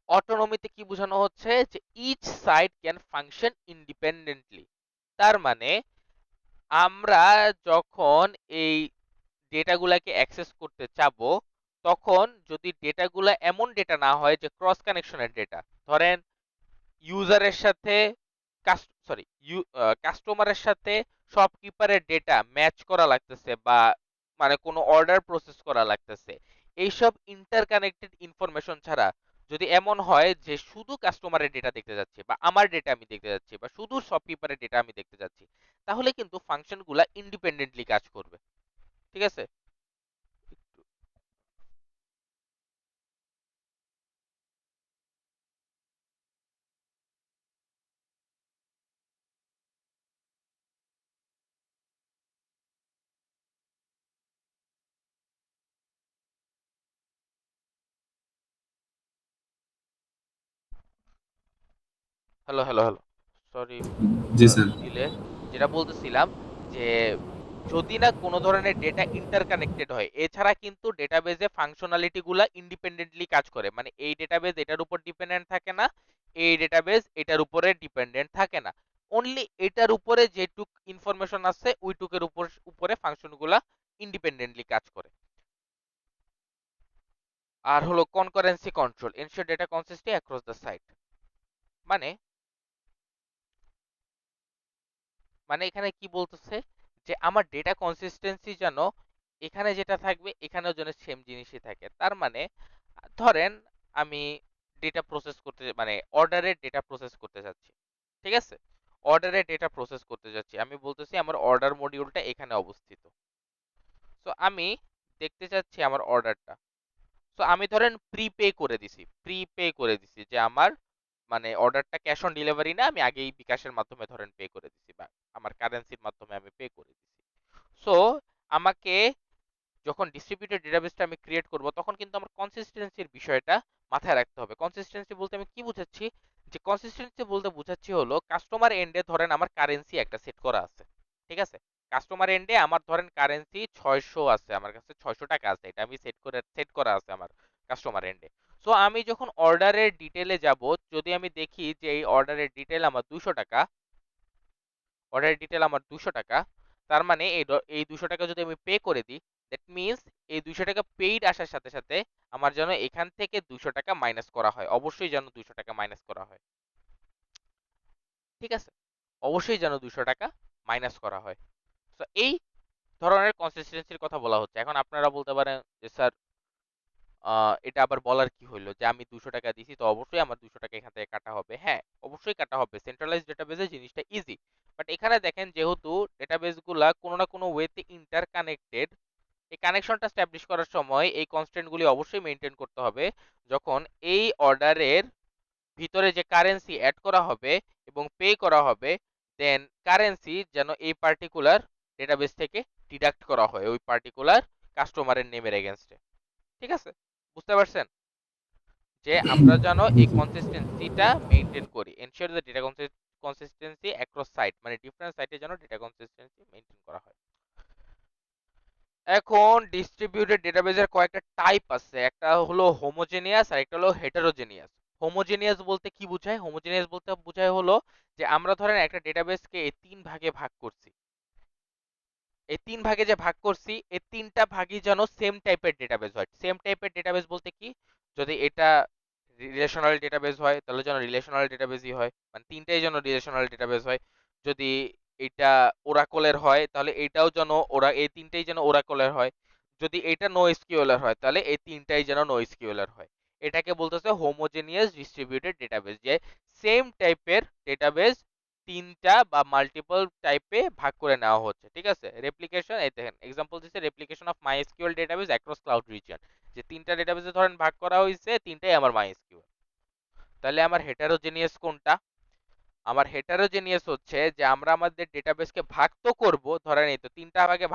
অটোনমিতে কি বোঝানো হচ্ছে, যে each site can function independently. তার মানে আমরা যখন এই ডেটাগুলাকে অ্যাক্সেস করতে চাবো, তখন যদি ডেটাগুলা এমন ডেটা না হয় যে ক্রস কানেকশনের ডেটা, ধরেন ইউজারের সাথে সরি কাস্টমারের সাথে শপকিপারের ডেটা ম্যাচ করা লাগতেছে, বা মানে কোনো অর্ডার প্রসেস করা লাগতেছে, এইসব ইন্টারকানেক্টেড ইনফরমেশন ছাড়া যদি এমন হয় যে শুধু কাস্টমারের ডেটা দেখতে যাচ্ছি বা আমার ডেটা আমি দেখতে যাচ্ছি বা শুধু শপকিপারের ডেটা আমি দেখতে যাচ্ছি, তাহলে কিন্তু ফাংশনগুলা ইন্ডিপেন্ডেন্টলি কাজ করবে। ঠিক আছে? Hello hello hello, sorry G for sir. Delay. যেটা বলতেছিলাম যে যদি না কোনো ধরনের ডেটা ইন্টারকানেক্টেড হয়, এছাড়া কিন্তু ডেটাবেজে ফাংশনালিটি গুলা ইন্ডিপেন্ডেন্টলি কাজ করে। মানে এই ডেটাবেজ এটার উপর ডিপেন্ডেন্ট থাকে না, এই ডেটাবেজ এটার উপরে ডিপেন্ডেন্ট থাকে না। অনলি এটার উপরে যেটুক ইনফরমেশন আছে ওইটুকের উপরে ফাংশনগুলা ইন্ডিপেন্ডেন্টলি কাজ করে। আর হলো concurrency control, ensure data consistency across the site. মানে মানে এখানে কি বলতেছে যে আমার ডেটা কনসিস্টেন্সি যেন এখানে যেটা থাকবে এখানেও যেন সেম জিনিসই থাকে। তার মানে ধরেন আমি ডেটা প্রসেস করতে মানে অর্ডারের ডেটা প্রসেস করতে যাচ্ছি। ঠিক আছে? অর্ডারের ডেটা প্রসেস করতে যাচ্ছি, আমি বলতেছি আমার অর্ডার মডিউলটা এখানে অবস্থিত। সো আমি দেখতে চাচ্ছি আমার অর্ডারটা। সো আমি ধরেন প্রিপে করে দিছি যে আমার মানে অর্ডারটা ক্যাশ অন ডেলিভারি না, আমি আগেই বিকাশের মাধ্যমে ধরেন পে করে দিছি বা আমার কারেন্সির মাধ্যমে আমি পে করে দিছি। সো আমাকে যখন ডিস্ট্রিবিউটেড ডেটাবেসটা আমি ক্রিয়েট করব তখন কিন্তু আমার কনসিস্টেন্সির বিষয়টা মাথায় রাখতে হবে। কনসিস্টেন্সি বলতে আমি কি বুঝাচ্ছি, যে কনসিস্টেন্সি বলতে বুঝাচ্ছি হলো কাস্টমার এন্ডে ধরেন আমার কারেন্সি একটা সেট করা আছে। ঠিক আছে? কাস্টমার এন্ডে আমার ধরেন কারেন্সি 600 আছে, আমার কাছে 600 টাকা আছে, এটা আমি সেট করা আছে আমার কাস্টমার এন্ডে। সো আমি যখন অর্ডারের ডিটেলে যাব, যদি আমি দেখি যে এই অর্ডারের ডিটেল আমার 200 টাকা, অর্ডারের ডিটেল আমার 200 টাকা, তার মানে এই 200 টাকা যদি আমি পে করে দিই, দ্যাট মিন্স এই 200 টাকা পেইড আসার সাথে সাথে আমার যেন এখান থেকে 200 টাকা মাইনাস করা হয়, অবশ্যই যেন 200 টাকা মাইনাস করা হয়। ঠিক আছে? অবশ্যই যেন 200 টাকা মাইনাস করা হয়। তো এই ধরনের কনসিস্টেন্সির কথা বলা হচ্ছে। এখন আপনারা বলতে পারেন যে স্যার এটা আবার বলার কি হইলো যে আমি 200 টাকা দিছি তো অবশ্যই আমার 200 টাকা এখান থেকে কাটা হবে। হ্যাঁ, অবশ্যই কাটা হবে, সেন্ট্রালাইজড ডেটাবেজে জিনিসটা ইজি। বাট এখানে দেখেন যেহেতু ডেটাবেস গুলা কোনো না কোনো ওয়েতে ইন্টারকানেক্টেড, এই কানেকশনটা স্ট্যাবলিশ করার সময় এই কনস্ট্যান্ট গুলি অবশ্যই মেনটেন করতে হবে। যখন এই অর্ডারের ভিতরে যে কারেন্সি অ্যাড করা হবে এবং পে করা হবে, দেন কারেন্সি যেন এই পার্টিকুলার ডেটাবেস থেকে ডিডাক্ট করা হয় ওই পার্টিকুলার কাস্টমারের নেমের এগেনস্টে। ঠিক আছে? বুঝতে পারছেন যে আমরা যেন এই কনসিস্টেন্সিটা মেনটেন করি, ensure the data consistency across site, মানে ডিফারেন্ট সাইটে যেন ডেটা কনসিস্টেন্সি মেনটেন করা হয়। এখন ডিস্ট্রিবিউটেড ডেটাবেজের কয়েকটা টাইপ আছে, একটা হলো হোমোজেনিয়াস আর একটা হলো হেটারোজেনিয়াস। হোমোজেনিয়াস বলতে কি বোঝায়? হোমোজেনিয়াস বলতে বোঝায় হলো যে আমরা ধরেন একটা ডেটাবেসকে এই তিন ভাগে ভাগ করছি, এই তিন ভাগে যে ভাগ করছি এই তিনটা ভাগই যেন সেম টাইপের ডেটাবেস হয়। সেম টাইপের ডেটাবেস বলতে কি, যদি এটা রিলেশনাল ডেটাবেস হয় তাহলে যেন রিলেশনাল ডেটাবেসই হয়, মানে তিনটাই যেন রিলেশনাল ডেটাবেস হয়। যদি এটা ওরাকলের হয় তাহলে এটাও যেন এই তিনটাই যেন ওরাকলের হয়। যদি এটা নো এসকিউএল হয় তাহলে এই তিনটাই যেন নো এসকিউএল হয়। এটাকে বলতেছে হোমোজেনিয়াস ডিস্ট্রিবিউটেড ডেটাবেস, যে সেম টাইপের ডেটাবেস তিনটা বা মাল্টিপল টাইপে ভাগ করে নেওয়া হচ্ছে। ঠিক আছে? রেপ্লিকেশন, এই দেখেন এক্সাম্পল দিচ্ছে replication of MySQL database across cloud region, যে তিনটা ডেটাবেসে ধরেন ভাগ করা হয়েছে, তিনটাই আমার মাইএসকিউএল। তাহলে আমার হেটারোজেনিয়াস কোনটা? আমার হেটারোজেনিয়াস হচ্ছে যে আমরা আমাদের ডেটাবেসকে ভাগ তো করব, ধরেন এই তো তিনটা ভাগে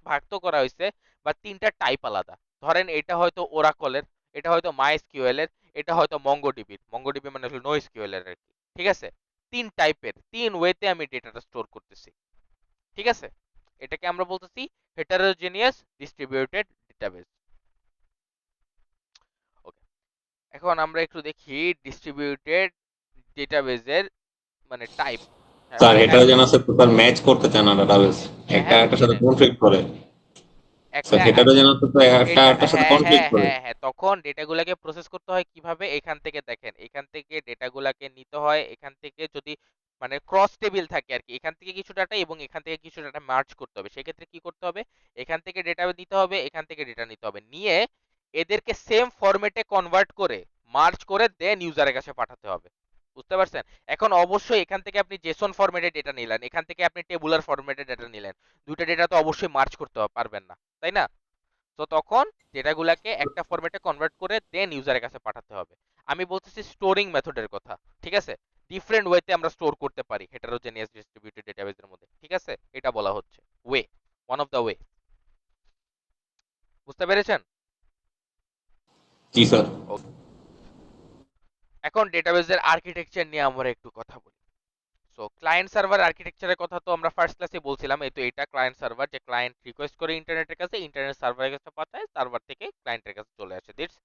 ভাগ তো করা হয়েছে, বা তিনটা টাইপ আলাদা। ধরেন এটা হয়তো ওরাকলের, এটা হয়তো মাইএসকিউএল এর, এটা হয়তো মঙ্গোডিবি মানে হলো নোএসকিউএল এর আর কি। ঠিক আছে? তিন টাইপের, তিন ওয়েতে আমি ডেটাটা স্টোর করতেছি। ঠিক আছে? এটাকে আমরা বলতেছি হেটারোজেনিয়াস ডিস্ট্রিবিউটেড ডেটাবেস। ওকে, এখন আমরা একটু দেখি ডিস্ট্রিবিউটেড ডেটাবেজের মানে টাইপ। স্যার মানে হেটারোজেনাস আছে তো স্যার ম্যাচ করতে চায় না ডাটাবেস, হ্যাঁ একটা হ্যাঁ একটার বুঝি সাথে নাই কনফ্লিক্ট করে। স্যার একটা হেটারোজেনাস তো একটা এটা একটার সাথে হ্যাঁ কনফ্লিক্ট হ্যাঁ করে। হ্যাঁ হ্যাঁ, তখন ডেটাগুলোকে প্রসেস করতে হয় কিভাবে? এখান থেকে দেখেন, এখান থেকে ডেটাগুলোকে নিতে হয়, এখান থেকে যদি মানে ক্রস টেবিল থাকে আর কি, এখান থেকে কিছু ডাটা এবং এখান থেকে কিছু ডাটা মার্জ করতে হবে। সেক্ষেত্রে কি করতে হবে? এখান থেকে ডেটা নিতে হবে, এখান থেকে ডেটা নিতে হবে, নিয়ে এদেরকে সেম ফরম্যাটে কনভার্ট করে মার্জ করে দেন ইউজারের কাছে পাঠাতে হবে। বুঝতে পারছেন? এখন অবশ্যই এখান থেকে আপনি জেসন ফরম্যাটে ডেটা নিলেন, এখান থেকে আপনি টেবুলার ফরম্যাটে ডেটা নিলেন, দুইটা ডেটা তো অবশ্যই মার্জ করতে পারবেন না, তাই না? তো তখন ডেটাগুলোকে একটা ফরম্যাটে কনভার্ট করে দেন ইউজারের কাছে পাঠাতে হবে। আমি বলতেছি স্টোরিং মেথডের কথা, ঠিক আছে? ডিফারেন্ট ওয়েতে আমরা স্টোর করতে পারি হেটারোজেনিয়াস ডিস্ট্রিবিউটেড ডেটাবেসের মধ্যে, ঠিক আছে? এটা বলা হচ্ছে way, one of the way. বুঝতে পেরেছেন? জি স্যার। ওকে, এখন ডেটাবেসের আর্কিটেকচার নিয়ে আমরা একটু কথা বলি। সো ক্লায়েন্ট সার্ভার আর্কিটেকচারের কথা তো আমরা ফার্স্ট ক্লাসে বলছিলাম, এই তো এটা ক্লায়েন্ট সার্ভার, যে ক্লায়েন্ট রিকোয়েস্ট করে ইন্টারনেটের কাছে, ইন্টারনেট সার্ভারের কাছে পাঠায়, সার্ভার থেকে ক্লায়েন্টের কাছে চলে আসে। দিটস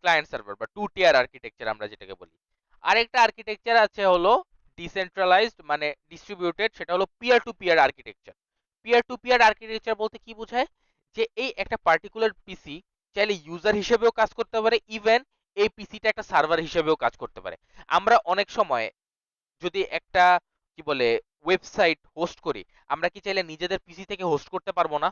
ক্লায়েন্ট সার্ভার বা টু টিয়ার আর্কিটেকচার আমরা যেটাকে বলি। আরেকটা আর্কিটেকচার আছে হলো ডিসেন্ট্রালাইজড মানে ডিস্ট্রিবিউটেড, সেটা হলো peer to peer architecture. Peer to peer architecture বলতে কি বোঝায়? যে এই একটা পার্টিকুলার পিসি চাইলে ইউজার হিসেবেও কাজ করতে পারে, ইভেন এই পিসিটা একটা সার্ভার হিসেবেও কাজ করতে পারে। আমরা অনেক সময় যদি একটা কি বলে ওয়েবসাইট হোস্ট করি, আমরা কি চাইলে নিজেদের পিসি থেকে হোস্ট করতে পারবো না?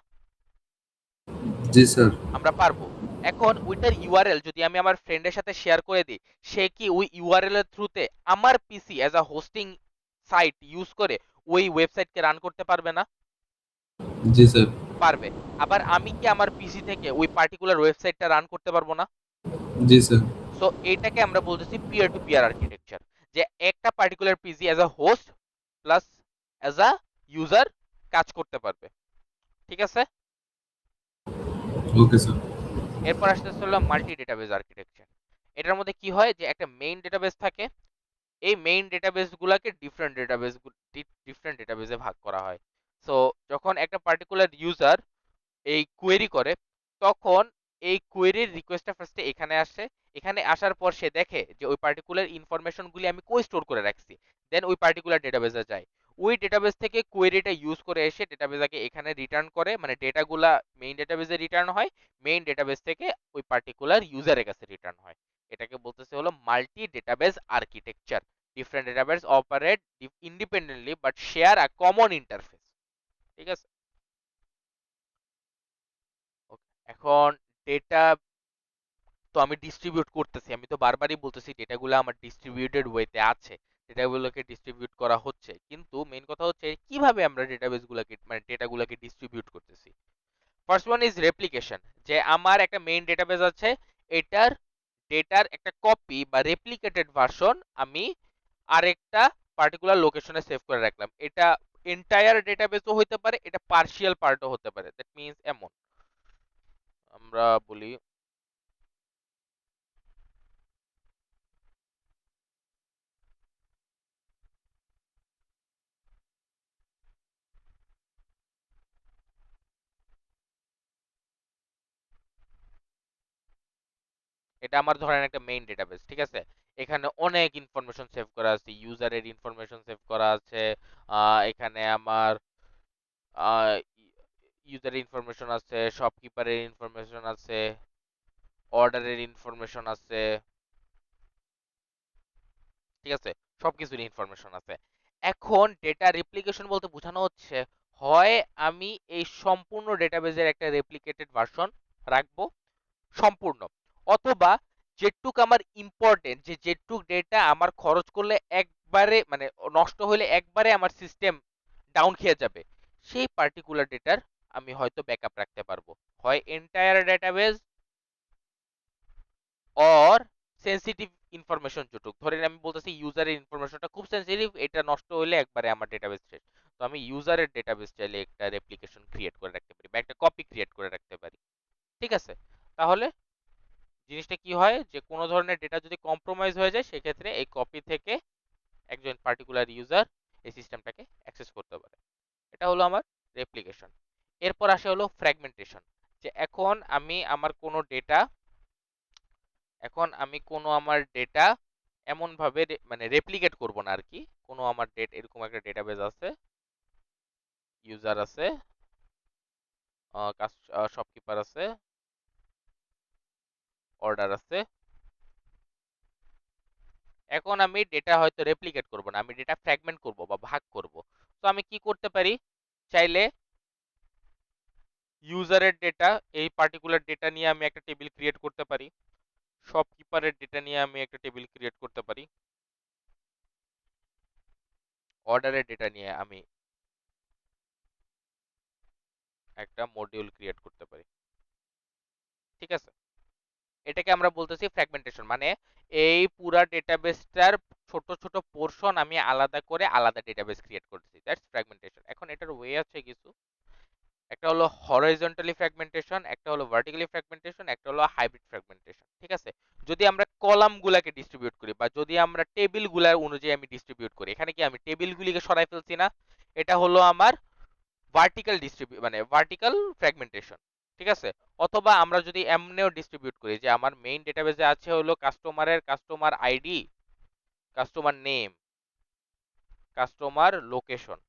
জি স্যার। আমরা পারবো। এখন ওইটার ইউআরএল যদি আমি আমার ফ্রেন্ডের সাথে শেয়ার করে দিই, সে কি ওই ইউআরএল এর থ্রুতে আমার PC as a hosting site use করে ওই ওয়েবসাইটকে রান করতে পারবে না? জি স্যার। পারবে। আবার আমি কি আমার পিসি থেকে ওই পার্টিকুলার ওয়েবসাইটটা রান করতে পারবো না? জি স্যার। সো এটাকে আমরা বলতেছি পিয়ার টু পিয়ার আর্কিটেকচার, যে একটা particular PC as a host plus as a user কাজ করতে পারবে, ঠিক আছে? Okay sir. এরপর আসতেছে হলো মাল্টি ডেটাবেস আর্কিটেকচার। এটার মধ্যে কি হয়, যে একটা মেইন ডেটাবেস থাকে, এই মেইন ডেটাবেস গুলাকে ডিফারেন্ট ডেটাবেসে ভাগ করা হয়। সো যখন একটা পার্টিকুলার ইউজার এই কোয়েরি করে, তখন এই কোয়েরির রিকোয়েস্টটা ফার্স্টে এখানে আসে, এখানে আসার পর সে দেখে যে ওই পার্টিকুলার ইনফরমেশনগুলি আমি কই স্টোর করে রাখছি, দেন ওই পার্টিকুলার ডেটাবেসে যায়, ওই ডেটাবেস থেকে কোয়েরিটা ইউজ করে এসে ডেটাবেসকে এখানে রিটার্ন করে, মানে ডেটাগুলা মেইন ডেটাবেসে রিটার্ন হয়, মেইন ডেটাবেস থেকে ওই পার্টিকুলার ইউজারের কাছে রিটার্ন হয়। এটাকে বলতেছে হলো multi database architecture. Different database operate independently but share a common interface, ঠিক আছে? Okay, এখন ডেটা তো আমি ডিস্ট্রিবিউট করতেছি, আমি তো বারবারই বলতেছি ডেটাগুলো আমার ডিস্ট্রিবিউটেড ওয়েতে আছে, ডেটাগুলোকে ডিস্ট্রিবিউট করা হচ্ছে, কিন্তু মেইন কথা হচ্ছে কিভাবে আমরা ডেটাবেসগুলোকে মানে ডেটাগুলোকে ডিস্ট্রিবিউট করতেছি। ফার্স্ট ওয়ান ইজ রেপ্লিকেশন, যে আমার একটা মেইন ডেটাবেস আছে, এটার ডেটার একটা কপি বা রেপ্লিকেটেড ভার্সন আমি আরেকটা পার্টিকুলার লোকেশনে সেভ করে রাখলাম। এটা এন্টায়ার ডেটাবেসও হতে পারে, এটা পার্শিয়াল পার্টও হতে পারে। দ্যাট মিন্স এমন আমরা বলি, এটা আমার ধরেন একটা মেইন ডেটাবেস, ঠিক আছে? এখানে অনেক ইনফরমেশন সেভ করা আছে, ইউজারের ইনফরমেশন সেভ করা আছে, এখানে আমার ইউজারের ইনফরমেশন আছে, শপকিপারের ইনফরমেশন আছে, অর্ডারের ইনফরমেশন আছে, ঠিক আছে? সবকিছুর ইনফরমেশন আছে। এখন ডেটা রেপ্লিকেশন বলতে বোঝানো হচ্ছে, হয় আমি এই সম্পূর্ণ ডেটাবেসের একটা রেপ্লিকেটেড ভার্সন রাখবো সম্পূর্ণ, অথবা যেটুক আমার ইম্পর্টেন্ট, যে যেটুক ডেটা আমার খরচ করলে একবারে মানে নষ্ট হলে একবারে আমার সিস্টেম ডাউন খেয়ে যাবে, সেই পার্টিকুলার ডেটার আমি হয়তো ব্যাকআপ রাখতে পারবো, হয় entire database or sensitive information যেটুক, ধরেন আমি বলতেছি ইউজারের ইনফরমেশনটা খুব সেনসিটিভ, এটা নষ্ট হলে একবারে আমার ডেটাবেস শেষ, তো আমি ইউজারের ডেটাবেস চাইলে একটা রেপ্লিকেশন ক্রিয়েট করে রাখতে পারি বা একটা কপি ক্রিয়েট করে রাখতে পারি, ঠিক আছে? তাহলে জিনিসটা কি হয়, যে কোনো ধরনের ডেটা যদি কম্প্রোমাইজ হয়ে যায়, সেক্ষেত্রে এই কপি থেকে একজন পার্টিকুলার ইউজার এই সিস্টেমটাকে অ্যাক্সেস করতে পারে। এটা হলো আমার রেপ্লিকেশন। এরপর আসে হলো ফ্র্যাগমেন্টেশন, যে এখন আমি কোনো আমার ডেটা এমন ভাবে মানে রেপ্লিকেট করব না আর কি, কোনো আমার এরকম একটা ডেটাবেস আছে, ইউজার আছে, শপকিপার আছে, অর্ডার আছে, এখন আমি ডেটা হয়তো রেপ্লিকেট করব না, আমি ডেটা ফ্র্যাগমেন্ট করব বা ভাগ করব। তো আমি কি করতে পারি, চাইলে ইউজারের ডেটা, এই পার্টিকুলার ডেটা নিয়ে আমি একটা টেবিল ক্রিয়েট করতে পারি, শপকিপারের ডেটা নিয়ে আমি একটা টেবিল ক্রিয়েট করতে পারি, অর্ডারের ডেটা নিয়ে আমি একটা মডিউল ক্রিয়েট করতে পারি। ঠিক আছে, এটাকে আমরা বলতেছি ফ্র্যাগমেন্টেশন, মানে এই পুরা ডেটাবেসটার ছোট ছোট পোর্শন আমি আলাদা করে আলাদা ডেটাবেস ক্রিয়েট করতেছি, দ্যাটস ফ্র্যাগমেন্টেশন। এখন এটার ওয়ে আছে কিছু, একটা হলো হরাইজন্টালি ফ্র্যাগমেন্টেশন, একটা হলো ভার্টিক্যালি ফ্র্যাগমেন্টেশন, একটা হলো হাইব্রিড ফ্র্যাগমেন্টেশন। ঠিক আছে, যদি আমরা কলাম গুলাকে ডিস্ট্রিবিউট করি বা যদি আমরা টেবিল গুলার অনুযায়ী আমি ডিস্ট্রিবিউট করি, এখানে কি আমি টেবিল গুলিকে সরাই ফেলছি না, এটা হলো আমার ভার্টিক্যাল মানে ভার্টিক্যাল ফ্র্যাগমেন্টেশন। ঠিক আছে, অথবা আমরা যদি এমনেও ডিস্ট্রিবিউট করি যে আমার মেইন ডেটাবেসে আছে হলো কাস্টমারের customer ID, customer name, customer location.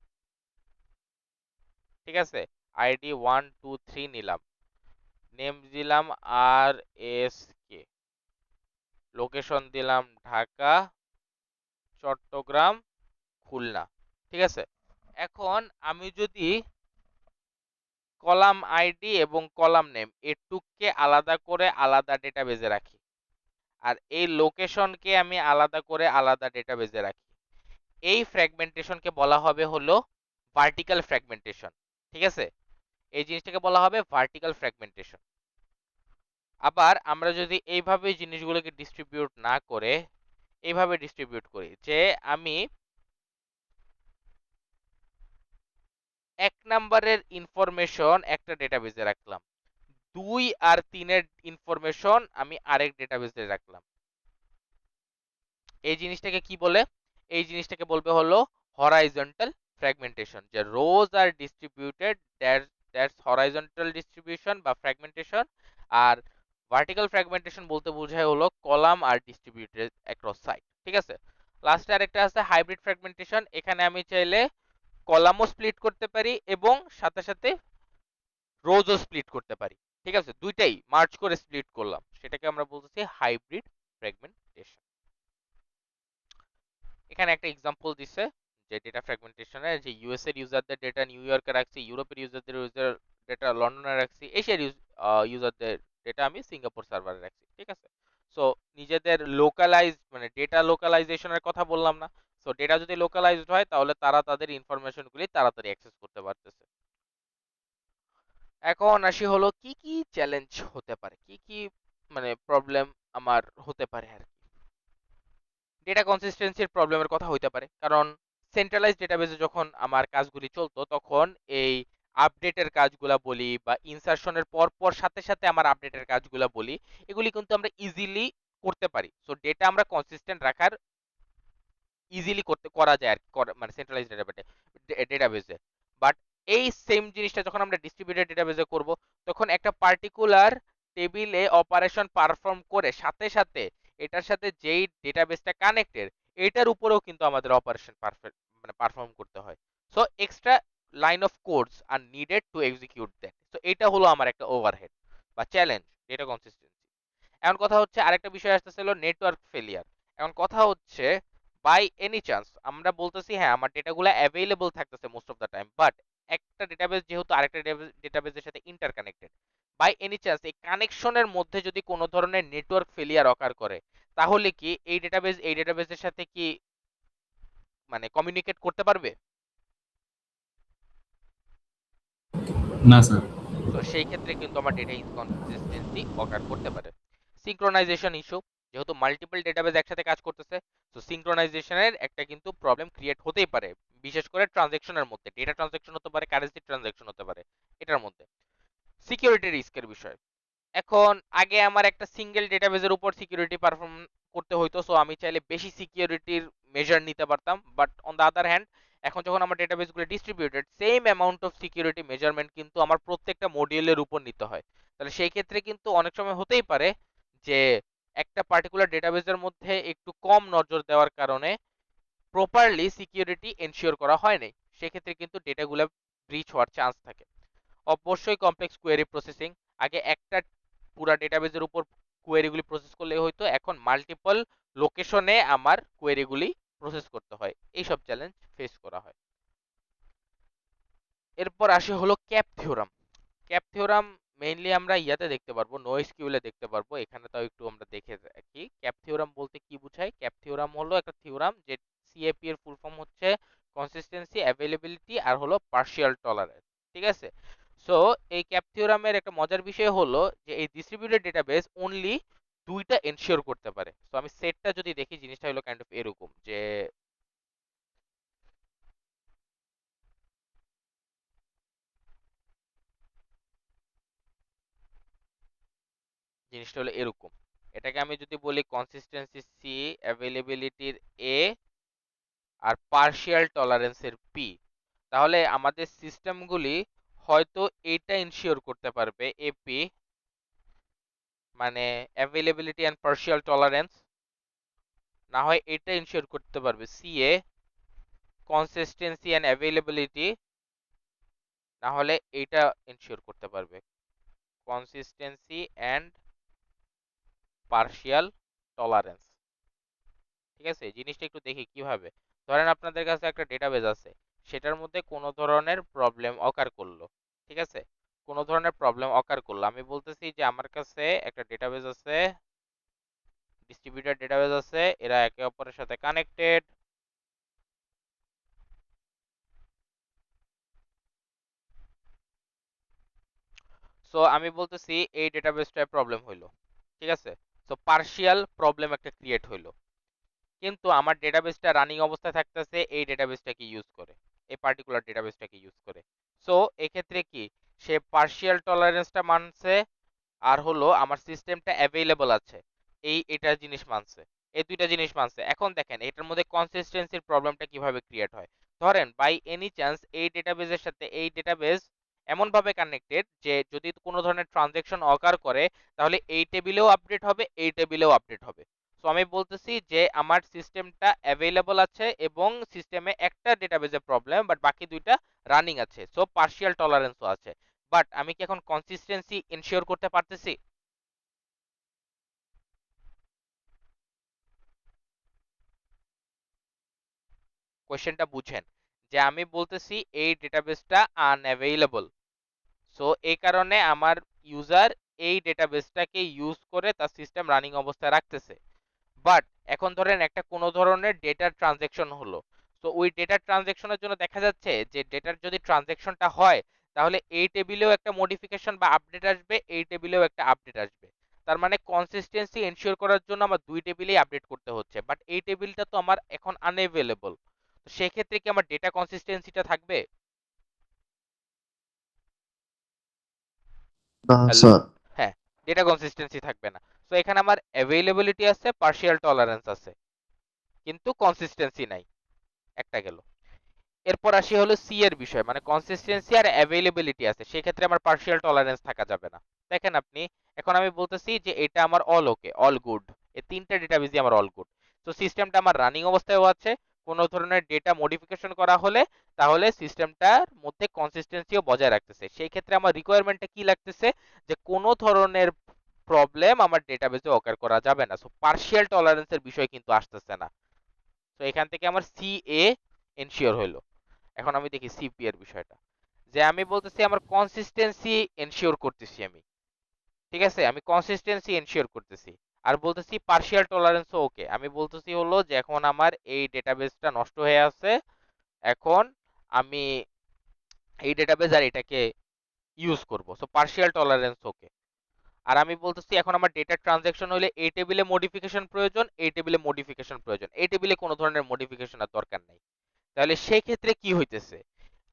ঠিক আছে, আইডি 1 2 3 নিলাম, নেম দিলাম RSK, লোকেশন দিলাম ঢাকা, চট্টগ্রাম, খুলনা। ঠিক আছে, এখন আমি যদি কলাম আইডি এবং কলাম নেম এটুককে আলাদা করে আলাদা ডেটাবেজে রাখি, আর এই লোকেশনকে আমি আলাদা করে আলাদা ডেটাবেজে রাখি, এই ফ্র্যাগমেন্টেশনকে বলা হবে হলো ভার্টিক্যাল ফ্র্যাগমেন্টেশন। ঠিক আছে, এই জিনিসটাকে বলা হবে ভার্টিক্যাল ফ্র্যাগমেন্টেশন। আবার আমরা যদি এইভাবে জিনিসগুলোকে ডিস্ট্রিবিউট না করে এইভাবে ডিস্ট্রিবিউট করি যে আমি 1 নাম্বারের ইনফরমেশন একটা ডেটাবেজে রাখলাম, 2 আর 3-এর ইনফরমেশন আমি আরেক ডেটাবেজে রাখলাম, এই জিনিসটাকে কি বলে? এই জিনিসটাকে বলবে হলো হরাইজন্টাল ফ্র্যাগমেন্টেশন, যে রোজ আর ডিস্ট্রিবিউটেড, দ্যাটস হরাইজন্টাল ডিস্ট্রিবিউশন বা ফ্র্যাগমেন্টেশন। আর ভার্টিক্যাল ফ্র্যাগমেন্টেশন বলতে বোঝায় হলো কলাম আর ডিস্ট্রিবিউটেড অ্যাক্রস সাইট। ঠিক আছে, লাস্টে আরেকটা আছে হাইব্রিড ফ্র্যাগমেন্টেশন, এখানে আমি চাইলে কলামও স্প্লিট করতে পারি এবং সাথে সাথে রোজও স্প্লিট করতে পারি। ঠিক আছে, দুইটাই মার্জ করে স্প্লিট করলাম, সেটাকে আমরা বলতেছি হাইব্রিড ফ্র্যাগমেন্টেশন। এখানে একটা এক্সাম্পল দিছে যে ডেটা ফ্র্যাগমেন্টেশনের, যে ইউএস এর ইউজারদের ডেটা নিউ ইয়র্কে রাখছি, ইউরোপের ইউজার ডেটা লন্ডনে রাখছি, এশিয়ার ইউজারদের ডেটা আমি সিঙ্গাপুর সার্ভারে রাখছি। ঠিক আছে, সো নিজেদের লোকালাইজ মানে ডেটা লোকালাইজেশনের কথা বললাম না, সো ডেটা যদি লোকালাইজড হয় তাহলে তারা তাদের ইনফরমেশনগুলি তাড়াতাড়ি অ্যাক্সেস করতে পারতেছে। এখন আসি হলো কি কি চ্যালেঞ্জ হতে পারে, কি কি মানে প্রবলেম আমার হতে পারে আর কি। ডেটা কনসিস্টেন্সির প্রবলেমের কথা হইতে পারে, কারণ সেন্ট্রালাইজ ডেটাবেসে যখন আমার কাজগুলি চলতো তখন এই আপডেটের কাজগুলা বলি বা ইনসারশনের পর পর সাথে সাথে আমার আপডেটের কাজগুলা বলি, এগুলি কিন্তু আমরা ইজিলি করতে পারি। সো ডেটা আমরা কনসিস্টেন্ট রাখার ইজিলি করা যায় আর মানে সেন্ট্রালাইজ ডেটাবেসে। বাট এই সেম জিনিসটা যখন আমরা ডিস্ট্রিবিউটেড ডেটাবেসে করব, তখন একটা পার্টিকুলার টেবিলে অপারেশন পারফর্ম করে সাথে সাথে এটার সাথে যেই ডেটাবেসটা কানেক্টেড এটার উপরেও কিন্তু আমাদের অপারেশন মানে পারফর্ম করতে হয়। So extra line of codes are needed to execute that. So এটা হলো আমার একটা ওভারহেড বা চ্যালেঞ্জ, ডেটা কনসিস্টেন্সি। এখন কথা হচ্ছে আরেকটা বিষয় আসতেছিল নেটওয়ার্ক ফেলিয়ার। এখন কথা হচ্ছে বাই এনি চান্স আমরা বলতেছি হ্যাঁ আমার ডেটাগুলো অ্যাভেলেবল থাকতেছে most of the time, but একটা ডেটাবেস যেহেতু আরেকটা ডেটাবেসের সাথে ইন্টারকানেক্টেড, বাই এনি চান্স এই কানেকশনের মধ্যে যদি কোনো ধরনের নেটওয়ার্ক ফেলিয়ার অকার করে, তাহলে কি এই ডেটাবেসের সাথে কি মানে কমিউনিকেট করতে পারবে? না স্যার। তো সেই ক্ষেত্রে কিন্তু আমার ডেটা ইনকনসিস্টেন্সি অকার করতে পারে। সিঙ্ক্রোনাইজেশন ইস্যু, যেহেতু মাল্টিপল ডেটাবেস একসাথে কাজ করতেছে, তো সিঙ্ক্রোনাইজেশনের একটা কিন্তু প্রবলেম ক্রিয়েট হতেই পারে, বিশেষ করে ট্রানজ্যাকশনের মধ্যে, ডেটা ট্রানজ্যাকশন হতে পারে, কারেন্সি ট্রানজ্যাকশন হতে পারে, এটার মধ্যে। সিকিউরিটি রিস্কের বিষয়, এখন আগে আমার একটা সিঙ্গেল ডেটাবেসের উপর সিকিউরিটি পারফর্ম করতে হইতো, সো আমি চাইলে বেশি সিকিউরিটির মেজার নিতে পারতাম, but on the other hand এখন যখন আমার ডেটাবেসগুলো distributed, same amount of security measurement কিন্তু আমার প্রত্যেকটা মডিউলের উপর নিতে হয়। তাহলে সেই ক্ষেত্রে কিন্তু অনেক সময় হতেই পারে যে একটা পার্টিকুলার ডেটাবেসের মধ্যে একটু কম নজর দেওয়ার কারণে প্রপারলি সিকিউরিটি এনশিওর করা হয় নাই, সেক্ষেত্রে কিন্তু ডেটাগুলো ব্রিচ হওয়ার চান্স থাকে। অবশ্যই কমপ্লেক্স কোয়েরি প্রসেসিং, আগে একটা পুরা ডেটাবেসের উপর কোয়েরিগুলি প্রসেস করলে হয়তো, এখন মাল্টিপল লোকেশনে আমার কোয়েরিগুলি প্রসেস করতে হয়, এইসব চ্যালেঞ্জ ফেস করা হয়। এরপর আসে হলো cap theorem. Cap theorem mainly আমরা ইয়াতে দেখতে পারবো, নোএসকিউএল এ দেখতে পারবো। এখানে তাও একটু আমরা দেখে রাখি। ক্যাপ থিওরাম বলতে কি বোঝায়? ক্যাপ থিওরাম হলো একটা থিওরাম যে সিএপি এর ফুল ফর্ম হচ্ছে কনসিস্টেন্সি, অ্যাভেলেবিলিটি আর হলো পার্শিয়াল টলারেন্স। ঠিক আছে? সো এই ক্যাপ থিওরামের একটা মজার বিষয় হলো যে এই ডিস্ট্রিবিউটেড ডেটাবেস অনলি দুইটা এনশিওর করতে পারে। সো আমি সেটটা যদি দেখি, জিনিসটা হলো কাইন্ড অফ এরকম যে জিনিসটা হলো এরকম। এটাকে আমি যদি বলি কনসিস্টেন্সি সি, অ্যাভেলেবিলিটির এ আর পার্শিয়াল টলারেন্সের পি, তাহলে আমাদের সিস্টেমগুলি হয়তো এটা ইনশিওর করতে পারবে এপি, মানে অ্যাভেলেবিলিটি অ্যান্ড পার্শিয়াল টলারেন্স, না হয় এটা ইনশিওর করতে পারবে সিএ, কনসিস্টেন্সি অ্যান্ড অ্যাভেলেবিলিটি, না হলে এটা ইনশিওর করতে পারবে কনসিস্টেন্সি অ্যান্ড পার্শিয়াল টলারেন্স। ঠিক আছে? জিনিসটা একটু দেখি কিভাবে। ধরেন আপনাদের কাছে একটা ডেটাবেজ আছে, সেটার মধ্যে কোনো ধরনের প্রবলেম অকার করলো। ঠিক আছে? কোনো ধরনের প্রবলেম অকার করলো, আমি বলতেছি যে আমার কাছে একটা ডেটাবেজ আছে, ডিস্ট্রিবিউটেড ডেটাবেজ আছে, এরা একে অপরের সাথে কানেক্টেড। সো আমি বলতেছি এই ডেটাবেজটায় প্রবলেম হইলো। ঠিক আছে? সো পার্শিয়াল প্রবলেম একটা ক্রিয়েট হইলো, কিন্তু আমার ডেটাবেসটা রানিং অবস্থায় থাকতেছে এই ডেটাবেসটাকে ইউজ করে, এই পার্টিকুলার ডেটাবেসটাকে ইউজ করে। সো এক্ষেত্রে কি, সে পার্শিয়াল টলারেন্সটা মানছে, আর হলো আমার সিস্টেমটা অ্যাভেলেবল আছে এটা জিনিস মানছে। এই দুইটা জিনিস মানছে। এখন দেখেন এটার মধ্যে কনসিস্টেন্সির প্রবলেমটা কিভাবে ক্রিয়েট হয়। ধরেন বাই এনি চান্স এই ডেটাবেসের সাথে এই ডেটাবেস এমন ভাবে কানেক্টেড যে যদি কোনো ধরনের ট্রানজ্যাকশন অকার করে, তাহলে এই টেবিলেও আপডেট হবে, এই টেবিলেও আপডেট হবে। সো আমি বলতেছি যে আমার সিস্টেমটা অ্যাভেলেবল আছে এবং সিস্টেমে একটা ডেটাবেসে প্রবলেম, বাট বাকি দুইটা রানিং আছে, সো পার্শিয়াল টলারেন্সও আছে। বাট আমি কি এখন কনসিস্টেন্সি এনশিওর করতে পারতেছি? কোয়েশ্চেনটা বুঝেন, যে আমি বলতেছি এই ডেটাবেসটা আনঅ্যাভেলেবল, সো এই কারণে আমার ইউজার এই ডেটাবেসটাকে ইউজ করে তার সিস্টেম রানিং অবস্থায় রাখতেছে। বাট এখন ধরেন একটা কোনো ধরনের ডেটার ট্রানজ্যাকশন হলো, তো ওই ডেটার ট্রানজ্যাকশনের জন্য দেখা যাচ্ছে যে ডেটার যদি ট্রানজ্যাকশনটা হয়, তাহলে এই টেবিলেও একটা মডিফিকেশন বা আপডেট আসবে, এই টেবিলেও একটা আপডেট আসবে। তার মানে কনসিস্টেন্সি এনশিওর করার জন্য আমার দুই টেবিলেই আপডেট করতে হচ্ছে, বাট এই টেবিলটা তো আমার এখন আনএভেলেবল। তো সেক্ষেত্রে কি আমার ডেটা কনসিস্টেন্সিটা থাকবে? না হ্যালো? স্যার। হ্যাঁ, ডেটা কনসিস্টেন্সি থাকবে না। তো এখানে আমার অ্যাভেলেবিলিটি আছে, পার্শিয়াল টলারেন্স আছে, কিন্তু কনসিস্টেন্সি নাই। একটা গেল। এরপর আসি হলো সি এর বিষয়, মানে কনসিস্টেন্সি আর অ্যাভেলেবিলিটি আছে, সেক্ষেত্রে আমার পার্শিয়াল টলারেন্স থাকা যাবে না। দেখেন আপনি, এখন আমি বলতেছি যে এটা আমার অল ওকে, অল গুড, এই তিনটা ডেটাবেজই আমার অল গুড। তো সিস্টেমটা আমার রানিং অবস্থায়ও আছে, কোনো ধরনের ডেটা মডিফিকেশন করা হলে তাহলে সিস্টেমটার মধ্যে কনসিস্টেন্সিও বজায় রাখতেছে। সেই ক্ষেত্রে আমার রিকোয়ারমেন্টটা কি লাগতেছে, যে কোনো ধরনের প্রবলেম আমার ডেটাবেজে অকার করা যাবে না। সো পার্শিয়াল টলারেন্সের বিষয় কিন্তু আসতেছে না। তো এখান থেকে আমার সি এ এনশিওর হইলো। এখন আমি দেখি সিপি এর বিষয়টা, যে আমি বলতেছি আমার কনসিস্টেন্সি এনশিওর করতেছি আমি। ঠিক আছে? আমি কনসিস্টেন্সি এনশিওর করতেছি আর বলতেছি পার্শিয়াল টলারেন্সও ওকে। আমি বলতেছি হলো যে এখন আমার এই ডেটাবেসটা নষ্ট হয়ে আছে, এখন আমি এই ডেটাবেস আর এটাকে ইউজ করব, সো পার্শিয়াল টলারেন্স ওকে। আর আমি বলতেছি এখন আমার ডেটা ট্রানজ্যাকশন হলে এই টেবিলে মডিফিকেশন প্রয়োজন, এই টেবিলে মডিফিকেশন প্রয়োজন, এই টেবিলে কোনো ধরনের মডিফিকেশন আর দরকার নাই। তাহলে সেই ক্ষেত্রে কি হইতেছে,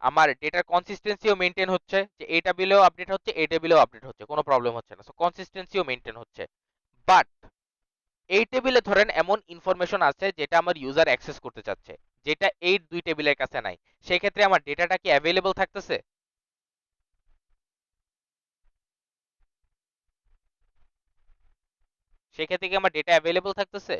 আমার ডেটার কনসিস্টেন্সিও মেনটেন হচ্ছে, যে এই টেবিলেও আপডেট হচ্ছে, এই টেবিলেও আপডেট হচ্ছে, কোনো প্রবলেম হচ্ছে না, সো কনসিস্টেন্সিও মেনটেন হচ্ছে। বাট এই টেবিলে ধরেন এমন ইনফরমেশন আছে যেটা আমার ইউজার অ্যাক্সেস করতে চাচ্ছে, যেটা এই দুই টেবিলের কাছে নাই, সেই ক্ষেত্রে আমার ডেটাটা কি অ্যাভেলেবল থাকতেছে? সেই ক্ষেত্রে কি আমার ডেটা অ্যাভেলেবল থাকতেছে?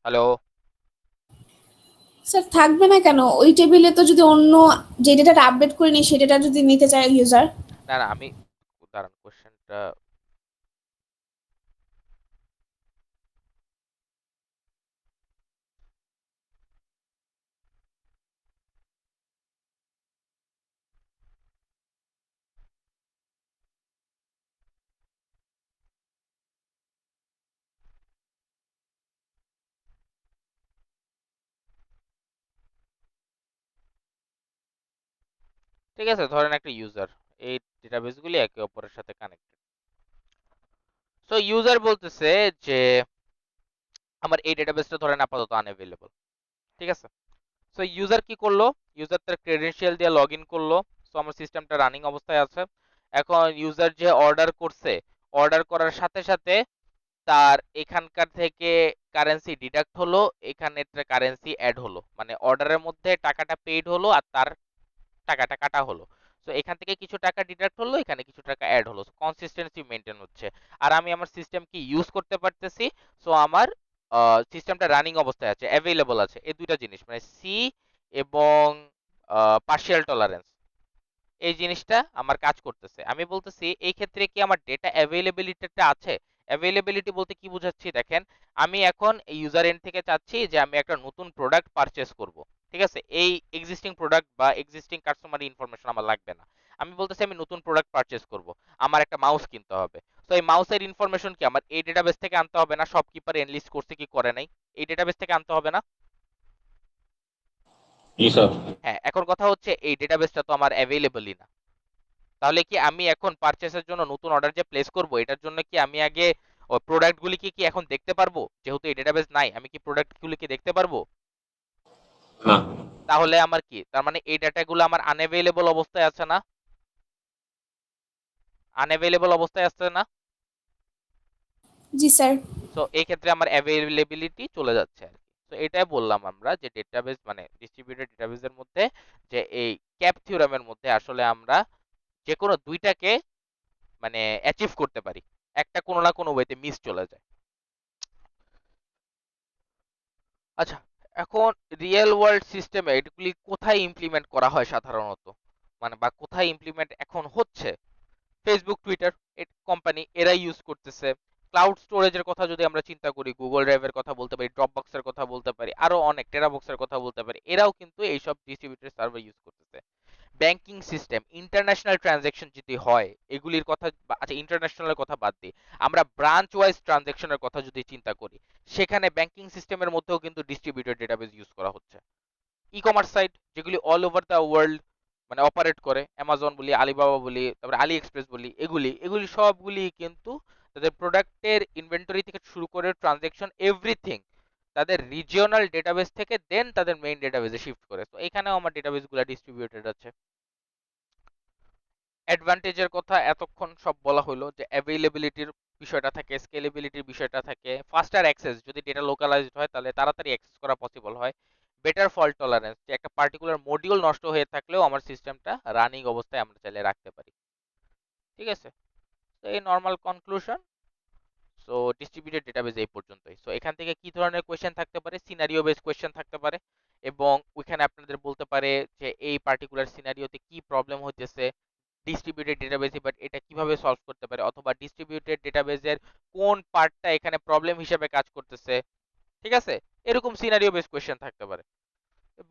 হ্যালো? স্যার থাকবে না কেন? ওই টেবিলে তো যদি অন্য যে ডেটাটা আপডেট করে নিই, সেই ডেটা যদি নিতে চায় ইউজার। না না, আমি দাঁড়ান, কোশ্চেনটা ঠিক আছে, ধরেন একটা ইউজার, এই ডেটাবেসগুলি একে অপরের সাথে কানেক্টেড। সো ইউজার বলতেছে যে আমার এই ডেটাবেসটা ধরেন আপাতত আনঅ্যাভেলেবল, ঠিক আছে। সো ইউজার কি করলো, ইউজার তার ক্রেডেনশিয়াল দিয়ে লগ ইন করলো। সো আমার সিস্টেমটা রানিং অবস্থায় আছে। এখন ইউজার যে অর্ডার করছে, অর্ডার করার সাথে সাথে তার এখানকার থেকে কারেন্সি ডিডাক্ট হলো, এখানে কারেন্সি অ্যাড হলো, মানে অর্ডারের মধ্যে টাকাটা পেইড হলো আর তার টাকাটা কাটা হলো। সো এখান থেকে কিছু টাকা ডিডাক্ট হলো, এখানে কিছু টাকা অ্যাড হলো, কনসিস্টেন্সি মেনটেন হচ্ছে। আর আমি আমার সিস্টেম কি ইউজ করতে পারতেছি। সো আমার সিস্টেমটা রানিং অবস্থায় আছে, অ্যাভেলেবল আছে। এই দুইটা জিনিস মানে সি এবং পার্শিয়াল টলারেন্স, এই জিনিসটা আমার কাজ করতেছে। আমি বলতেছি এই ক্ষেত্রে কি আমার ডেটা অ্যাভেলেবিলিটিটা আছে। অ্যাভেলেবিলিটি বলতে কি বুঝাচ্ছি দেখেন, আমি এখন ইউজার এন্ড থেকে চাচ্ছি যে আমি একটা নতুন প্রোডাক্ট পারচেস করব, ঠিক আছে। এই এক্সিস্টিং প্রোডাক্ট বা এক্সিস্টিং কাস্টমার ইনফরমেশন আমার লাগবে না। আমি বলতেছি আমি নতুন প্রোডাক্ট পারচেস করব, আমার একটা মাউস কিনতে হবে। তো এই মাউসের ইনফরমেশন কি আমার এই ডেটাবেস থেকে আনতে হবে না, শপকিপার এনলিস্ট করছে কি করে নাই, এই ডেটাবেস থেকে আনতে হবে না। জি স্যার। হ্যাঁ, এখন কথা হচ্ছে এই ডেটাবেসটা তো আমার অ্যাভেলেবলই না। তাহলে কি আমি এখন পারচেসের জন্য নতুন অর্ডার যে প্লেস করব, এটার জন্য কি আমি আগে ওই প্রোডাক্টগুলিকে কি এখন দেখতে পারবো? যেহেতু এই ডেটাবেস নাই, আমি কি প্রোডাক্টগুলিকে দেখতে পারবো? না। তাহলে আমার কি, তার মানে এই ডাটাগুলো আমার আনঅ্যাভেলেবল অবস্থায় আছে না, আনঅ্যাভেলেবল অবস্থায় আছে না। জি স্যার। সো এই ক্ষেত্রে আমার অ্যাভেলেবিলিটি চলে যাচ্ছে আর কি। তো এটাই বললাম আমরা যে ডেটাবেস মানে ডিস্ট্রিবিউটেড ডেটাবেসের মধ্যে যে এই ক্যাপ থিওরামের মধ্যে আসলে আমরা যে কোনো দুইটাকে মানে অ্যাচিভ করতে পারি, একটা কোনো না কোনো ওয়েতে মিস চলে যায়। আচ্ছা, এখন রিয়েল ওয়ার্ল্ড সিস্টেমে এগুলি কোথায় ইমপ্লিমেন্ট করা হয় সাধারণত, মানে বা কোথায় ইমপ্লিমেন্ট এখন হচ্ছে? ফেসবুক, টুইটার কোম্পানি এরাই ইউজ করতেছে। ক্লাউড স্টোরেজের কথা যদি আমরা চিন্তা করি, গুগল ড্রাইভের কথা বলতে পারি, ড্রপবক্সের কথা বলতে পারি, আরো অনেক টেরাবক্সের কথা বলতে পারি, এরাও কিন্তু এইসব ডিস্ট্রিবিউটেড সার্ভার ইউজ করতেছে। ব্যাংকিং সিস্টেম, ইন্টারন্যাশনাল ট্রানজ্যাকশন যদি হয় এগুলির কথা, আচ্ছা ইন্টারন্যাশনালের কথা বাদ দিই, আমরা ব্রাঞ্চ ওয়াইজ ট্রানজ্যাকশনের কথা যদি চিন্তা করি, সেখানে ব্যাংকিং সিস্টেমের মধ্যেও কিন্তু ডিস্ট্রিবিউটেড ডেটাবেস ইউজ করা হচ্ছে। ই কমার্স সাইট যেগুলি অল ওভার দ্য ওয়ার্ল্ড মানে অপারেট করে, অ্যামাজন বলি, আলিবাবা বলি, তারপরে আলি এক্সপ্রেস বলি, এগুলি এগুলি সবগুলি কিন্তু তাদের প্রোডাক্টের ইনভেন্টরি থেকে শুরু করে ট্রানজ্যাকশন এভরিথিং তাদের রিজিওনাল ডেটাবেস থেকে দেন তাদের মেইন ডেটাবেসে শিফট করে। তো এখানেও আমার ডেটাবেসগুলো ডিস্ট্রিবিউটেড আছে। অ্যাডভান্টেজের কথা এতক্ষণ সব বলা হলো, যে অ্যাভেলেবিলিটির বিষয়টা থাকে, স্কেলেবিলিটির বিষয়টা থাকে, ফাস্টার অ্যাক্সেস, যদি ডেটা লোকালাইজড হয় তাহলে তাড়াতাড়ি অ্যাক্সেস করা পসিবল হয়, বেটার ফল্ট টলারেন্স, যে একটা পার্টিকুলার মডিউল নষ্ট হয়ে থাকলেও আমার সিস্টেমটা রানিং অবস্থায় আমরা চাইলে রাখতে পারি, ঠিক আছে। তো এই normal conclusion. So distributed database এই পর্যন্তই। সো এখান থেকে কি ধরনের কোয়েশ্চেন থাকতে পারে, সিনারিও বেস কোয়েশ্চেন থাকতে পারে, এবং ওইখানে আপনাদের বলতে পারে যে এই পার্টিকুলার সিনারিওতে কি প্রবলেম হইতেছে ডিস্ট্রিবিউটেড ডেটাবেসে, বাট এটা কিভাবে সলভ করতে পারে, অথবা ডিস্ট্রিবিউটেড ডেটাবেসের কোন পার্টটা এখানে প্রবলেম হিসেবে কাজ করতেছে, ঠিক আছে। এরকম সিনারিও বেস কোয়েশ্চেন থাকতে পারে।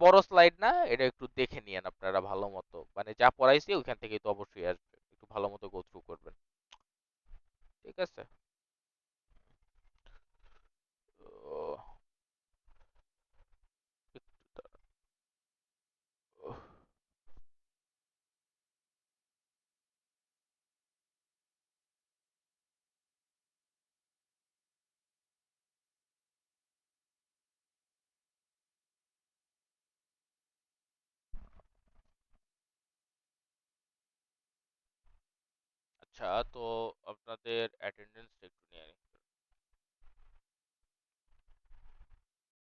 বড় স্লাইড না, এটা একটু দেখে নিয়েন আপনারা ভালো মতো, মানে যা পড়াইছি ওইখান থেকেই তো অবশ্যই আসবে, একটু ভালো মতো গো থ্রু করবেন, ঠিক আছে। ও, একটু আচ্ছা, তো আপনাদের অ্যাটেন্ডেন্স একটু নিয়ে নিই।